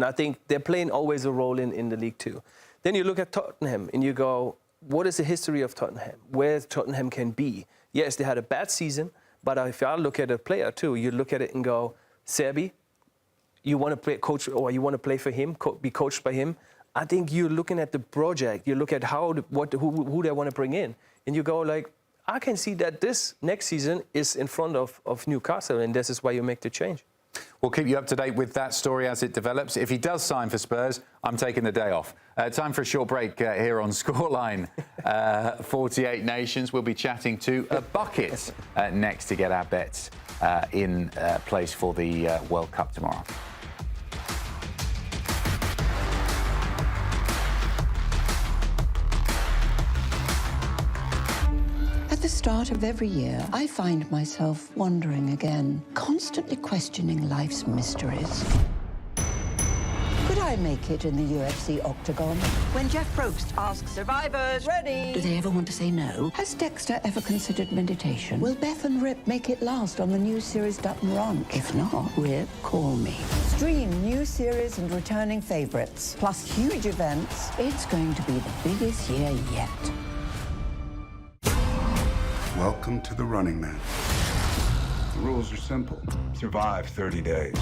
I think they're playing always a role in the league too. Then you look at Tottenham and you go, what is the history of Tottenham? Where Tottenham can be? Yes, they had a bad season, but if I look at a player too, you look at it and go, Serbi, you want to play coach, or you want to play for him, be coached by him. I think you're looking at the project. You look at who they want to bring in, and you go like, I can see that this next season is in front of Newcastle, and this is why you make the change. We'll keep you up to date with that story as it develops. If he does sign for Spurs, I'm taking the day off. Time for a short break here on Scoreline 48 Nations. We'll be chatting to Bucket next to get our bets in place for the World Cup tomorrow. At the start of every year, I find myself wondering again, constantly questioning life's mysteries. Could I make it in the UFC octagon? When Jeff Probst asks survivors, ready? Do they ever want to say no? Has Dexter ever considered meditation? Will Beth and Rip make it last on the new series Dutton Rank? If not, Rip, call me. Stream new series and returning favorites, plus huge events. It's going to be the biggest year yet. Welcome to the Running Man. The rules are simple. Survive 30 days,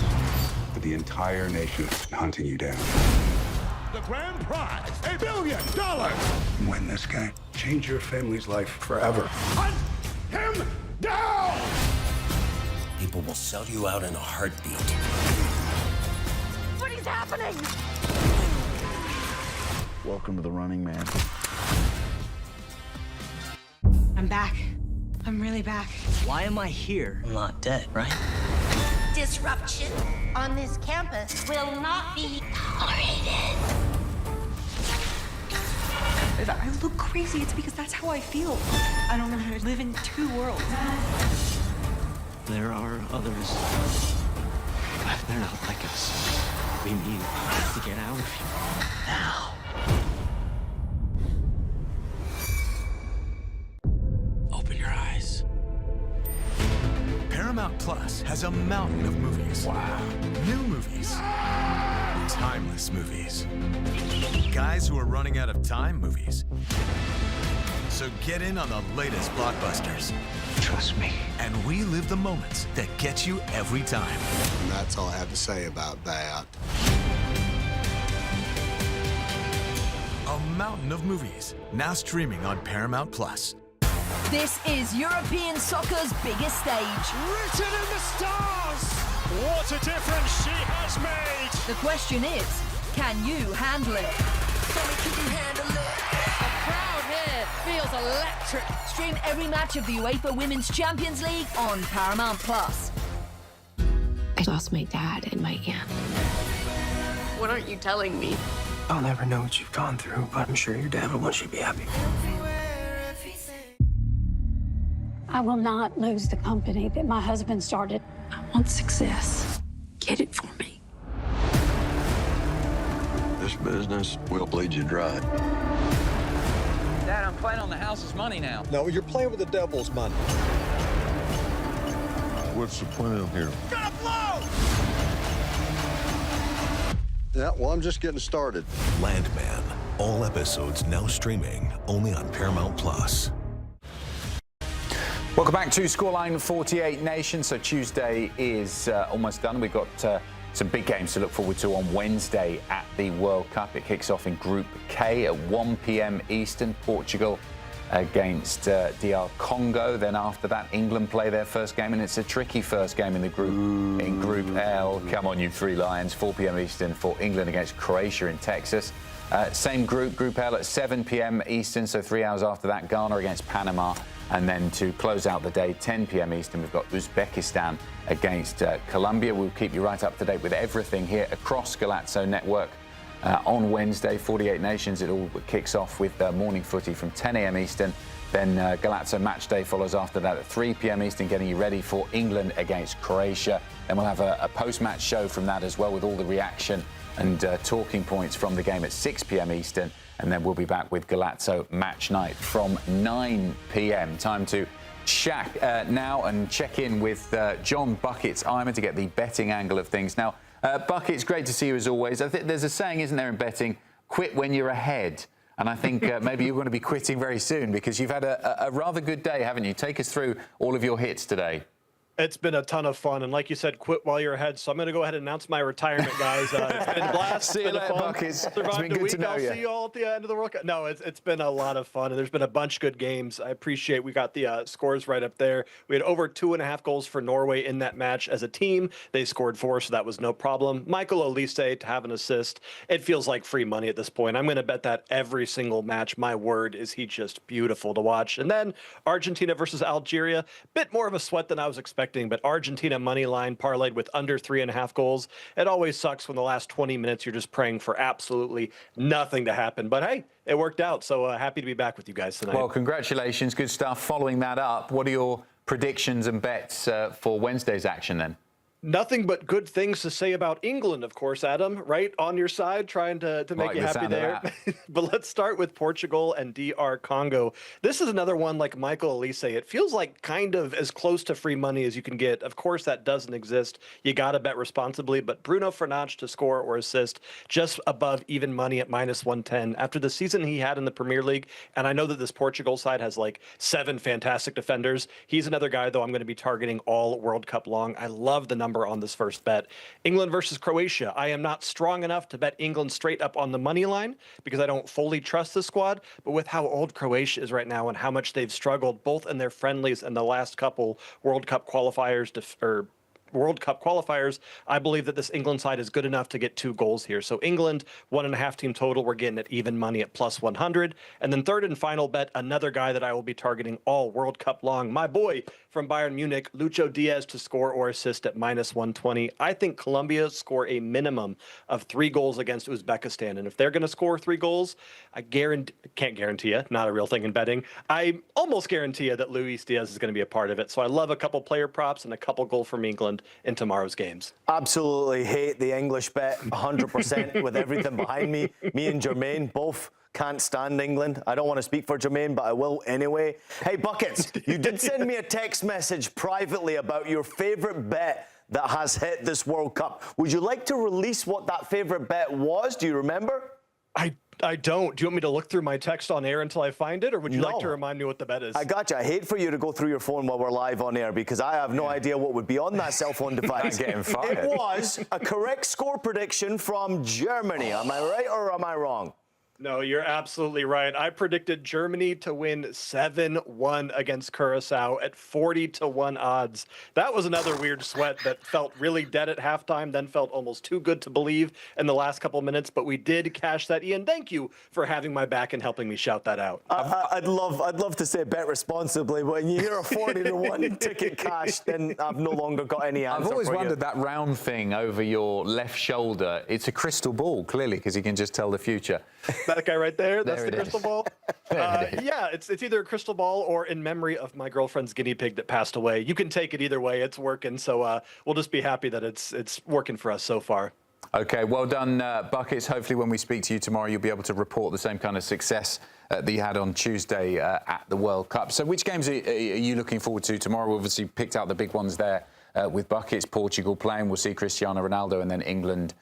but the entire nation is hunting you down. The grand prize, $1 billion. Win this game. Change your family's life forever. Hunt him down! People will sell you out in a heartbeat. What is happening? Welcome to the Running Man. I'm back. I'm really back. Why am I here? I'm not dead, right? Disruption on this campus will not be tolerated. If I look crazy, it's because that's how I feel. I don't know how to live in two worlds. There are others. But they're not like us. We need to get out of here. Now. Open your eyes. Paramount Plus has a mountain of movies. Wow. New movies. Timeless movies. Guys who are running out of time movies. So get in on the latest blockbusters. Trust me. And relive the moments that get you every time. And that's all I have to say about that. A mountain of movies, now streaming on Paramount Plus. This is European soccer's biggest stage. Written in the stars! What a difference she has made! The question is, can you handle it? The crowd here feels electric. Stream every match of the UEFA Women's Champions League on Paramount Plus. I lost my dad and my aunt. What aren't you telling me? I'll never know what you've gone through, but I'm sure your dad would want you to be happy. I will not lose the company that my husband started. I want success. Get it for me. This business will bleed you dry. Dad, I'm playing on the house's money now. No, you're playing with the devil's money. What's the plan here? Gonna blow! Yeah, well, I'm just getting started. Landman. All episodes now streaming only on Paramount Plus. Welcome back to Scoreline 48 Nations. So Tuesday is almost done. We've got some big games to look forward to on Wednesday at the World Cup. It kicks off in Group K at 1 p.m. Eastern. Portugal against DR Congo. Then after that, England play their first game, and it's a tricky first game in the group. In Group L, come on you three lions, 4 p.m. Eastern for England against Croatia in Texas. Same group, Group L at 7 p.m. Eastern, so 3 hours after that, Ghana against Panama. And then to close out the day, 10 p.m. Eastern, we've got Uzbekistan against Colombia. We'll keep you right up to date with everything here across Golazo Network. On Wednesday, 48 Nations, it all kicks off with morning footy from 10 a.m. Eastern. Then Golazo Match Day follows after that at 3 p.m. Eastern, getting you ready for England against Croatia. Then we'll have a post-match show from that as well, with all the reaction and talking points from the game at 6 p.m. Eastern. And then we'll be back with Golazo Match Night from 9 p.m. Time to shack now and check in with John Buckets Iman to get the betting angle of things. Now, Buckets, great to see you as always. I think there's a saying, isn't there, in betting, quit when you're ahead. And I think maybe you're going to be quitting very soon, because you've had a rather good day, haven't you? Take us through all of your hits today. It's been a ton of fun, and like you said, quit while you're ahead. So I'm going to go ahead and announce my retirement, guys. It's been a blast. See you later, Buckets. It's been good to know you. I'll see you all at the end of the World Cup. No, it's been a lot of fun, and there's been a bunch of good games. I appreciate we got the scores right up there. We had over 2.5 goals for Norway in that match as a team. They scored 4, so that was no problem. Michael Olise to have an assist. It feels like free money at this point. I'm going to bet that every single match. My word, is he just beautiful to watch. And then Argentina versus Algeria. Bit more of a sweat than I was expecting, but Argentina money line parlayed with under 3.5 goals. It always sucks when the last 20 minutes you're just praying for absolutely nothing to happen. But hey, it worked out. So happy to be back with you guys tonight. Well, congratulations. Good stuff. Following that up, what are your predictions and bets for Wednesday's action then? Nothing but good things to say about England, of course, Adam, right? On your side, trying to make Like you the happy sound of there. But let's start with Portugal and DR Congo. This is another one like Michael Elise. It feels like kind of as close to free money as you can get. Of course, that doesn't exist. You got to bet responsibly. But Bruno Fernandes to score or assist, just above even money at -110. After the season he had in the Premier League, and I know that this Portugal side has like 7 fantastic defenders. He's another guy, though, I'm going to be targeting all World Cup long. I love the number on this first bet. England versus Croatia. I am not strong enough to bet England straight up on the money line because I don't fully trust the squad. But with how old Croatia is right now and how much they've struggled both in their friendlies and the last couple World Cup qualifiers I believe that this England side is good enough to get 2 goals here. So England, 1.5 team total. We're getting at even money at +100. And then third and final bet, another guy that I will be targeting all World Cup long. My boy from Bayern Munich, Lucho Diaz to score or assist at -120. I think Colombia score a minimum of 3 goals against Uzbekistan. And if they're going to score 3 goals, I can't guarantee you, not a real thing in betting. I almost guarantee you that Luis Diaz is going to be a part of it. So I love a couple player props and a couple goal from England in tomorrow's games. Absolutely hate the English bet 100% with everything behind me. Me and Jermaine both can't stand England. I don't want to speak for Jermaine, but I will anyway. Hey, Buckets, you did send me a text message privately about your favourite bet that has hit this World Cup. Would you like to release what that favourite bet was? Do you remember? I don't. Do you want me to look through my text on air until I find it, or would you like to remind me what the bet is? I got you. I hate for you to go through your phone while we're live on air because I have no idea what would be on that cell phone device. Getting fired. It was a correct score prediction from Germany. Am I right or am I wrong? No, you're absolutely right. I predicted Germany to win 7-1 against Curacao at 40-1 odds. That was another weird sweat that felt really dead at halftime, then felt almost too good to believe in the last couple minutes. But we did cash that. Ian, thank you for having my back and helping me shout that out. I'd love to say bet responsibly, but when you hear a 40-1 ticket cash, then I've no longer got any answer. I've always for wondered you. that round thing over your left shoulder. It's a crystal ball, clearly, because you can just tell the future. That guy right there, that's There the it crystal is. ball. Yeah, it's either a crystal ball or in memory of my girlfriend's guinea pig that passed away. You can take it either way. It's working. So we'll just be happy that it's working for us so far. Okay, well done, Buckets. Hopefully when we speak to you tomorrow, you'll be able to report the same kind of success that you had on Tuesday at the World Cup. So which games are you looking forward to tomorrow? We obviously picked out the big ones there with Buckets, Portugal playing. We'll see Cristiano Ronaldo and then England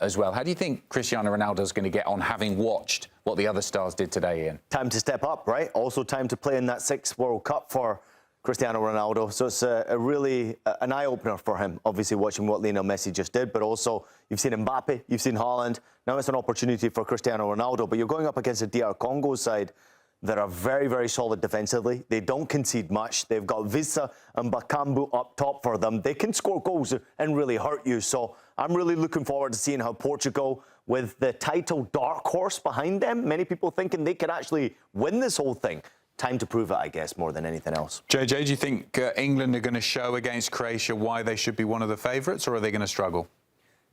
as well. How do you think Cristiano Ronaldo's going to get on, having watched what the other stars did today, Ian? Time to step up, right? Also time to play in that 6th World Cup for Cristiano Ronaldo. So it's really an eye-opener for him, obviously watching what Lionel Messi just did, but also you've seen Mbappe, you've seen Haaland. Now it's an opportunity for Cristiano Ronaldo, but you're going up against a DR Congo side that are very, very solid defensively. They don't concede much. They've got Visa and Bakambu up top for them. They can score goals and really hurt you. So I'm really looking forward to seeing how Portugal, with the title dark horse behind them, many people thinking they could actually win this whole thing. Time to prove it, I guess, more than anything else. JJ, do you think England are going to show against Croatia why they should be one of the favourites, or are they going to struggle?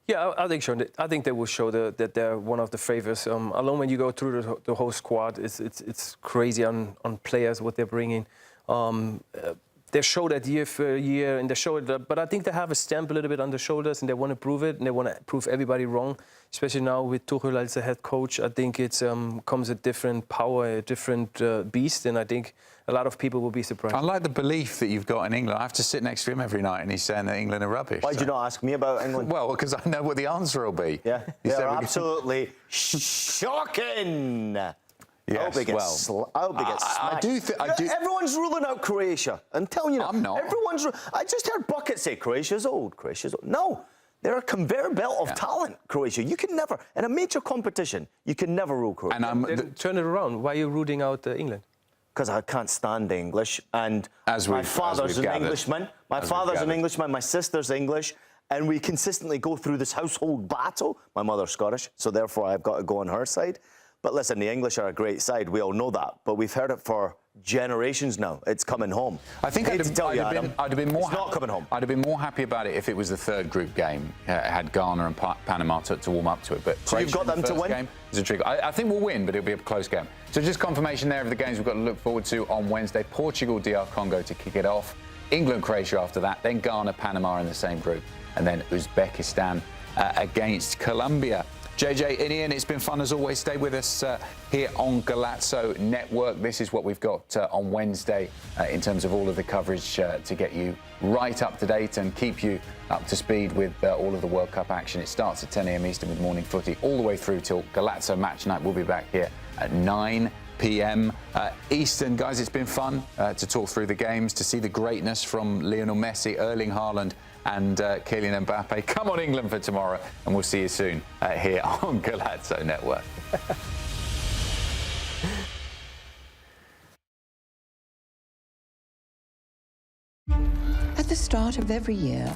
Yeah, I think they will show that they're one of the favorites. Alone when you go through the whole squad, it's crazy on players what they're bringing. They show that year for year, and they show it. But I think they have a stamp a little bit on their shoulders, and they want to prove it, and they want to prove everybody wrong. Especially now with Tuchel as the head coach, I think it comes a different power, a different beast, and I think a lot of people will be surprised. I like the belief that you've got in England. I have to sit next to him every night, and he's saying that England are rubbish. Why did you not ask me about England? Well, because I know what the answer will be. Yeah, they're absolutely shocking. Yes, I hope they get smacked. Everyone's ruling out Croatia. I'm telling you now. I'm not. I just heard Bucket say Croatia's old. Croatia's old. No, they're a conveyor belt of talent, Croatia. You can never, in a major competition, you can never rule Croatia. And turn it around. Why are you rooting out England? Because I can't stand English. And my father's an Englishman. My father's an Englishman. My sister's English. And we consistently go through this household battle. My mother's Scottish, so therefore I've got to go on her side. But listen, the English are a great side. We all know that. But we've heard it for generations now. It's coming home. I think I'd have been more. It's not coming home. I'd have been more happy about it if it was the third group game. It had Ghana and Panama to warm up to it. But so you've got them to win. Game is a trick. I think we'll win, but it'll be a close game. So just confirmation there of the games we've got to look forward to on Wednesday. Portugal, DR Congo to kick it off. England, Croatia after that, then Ghana, Panama in the same group, and then Uzbekistan against Colombia. JJ and Ian, it's been fun as always. Stay with us here on Golazo Network. This is what we've got on Wednesday in terms of all of the coverage to get you right up to date and keep you up to speed with all of the World Cup action. It starts at 10 a.m. Eastern with morning footy all the way through till Golazo match night. We'll be back here at 9 p.m. Eastern. Guys, it's been fun to talk through the games, to see the greatness from Lionel Messi, Erling Haaland, and Kylian Mbappe. Come on, England, for tomorrow, and we'll see you soon here on Golazo Network. At the start of every year,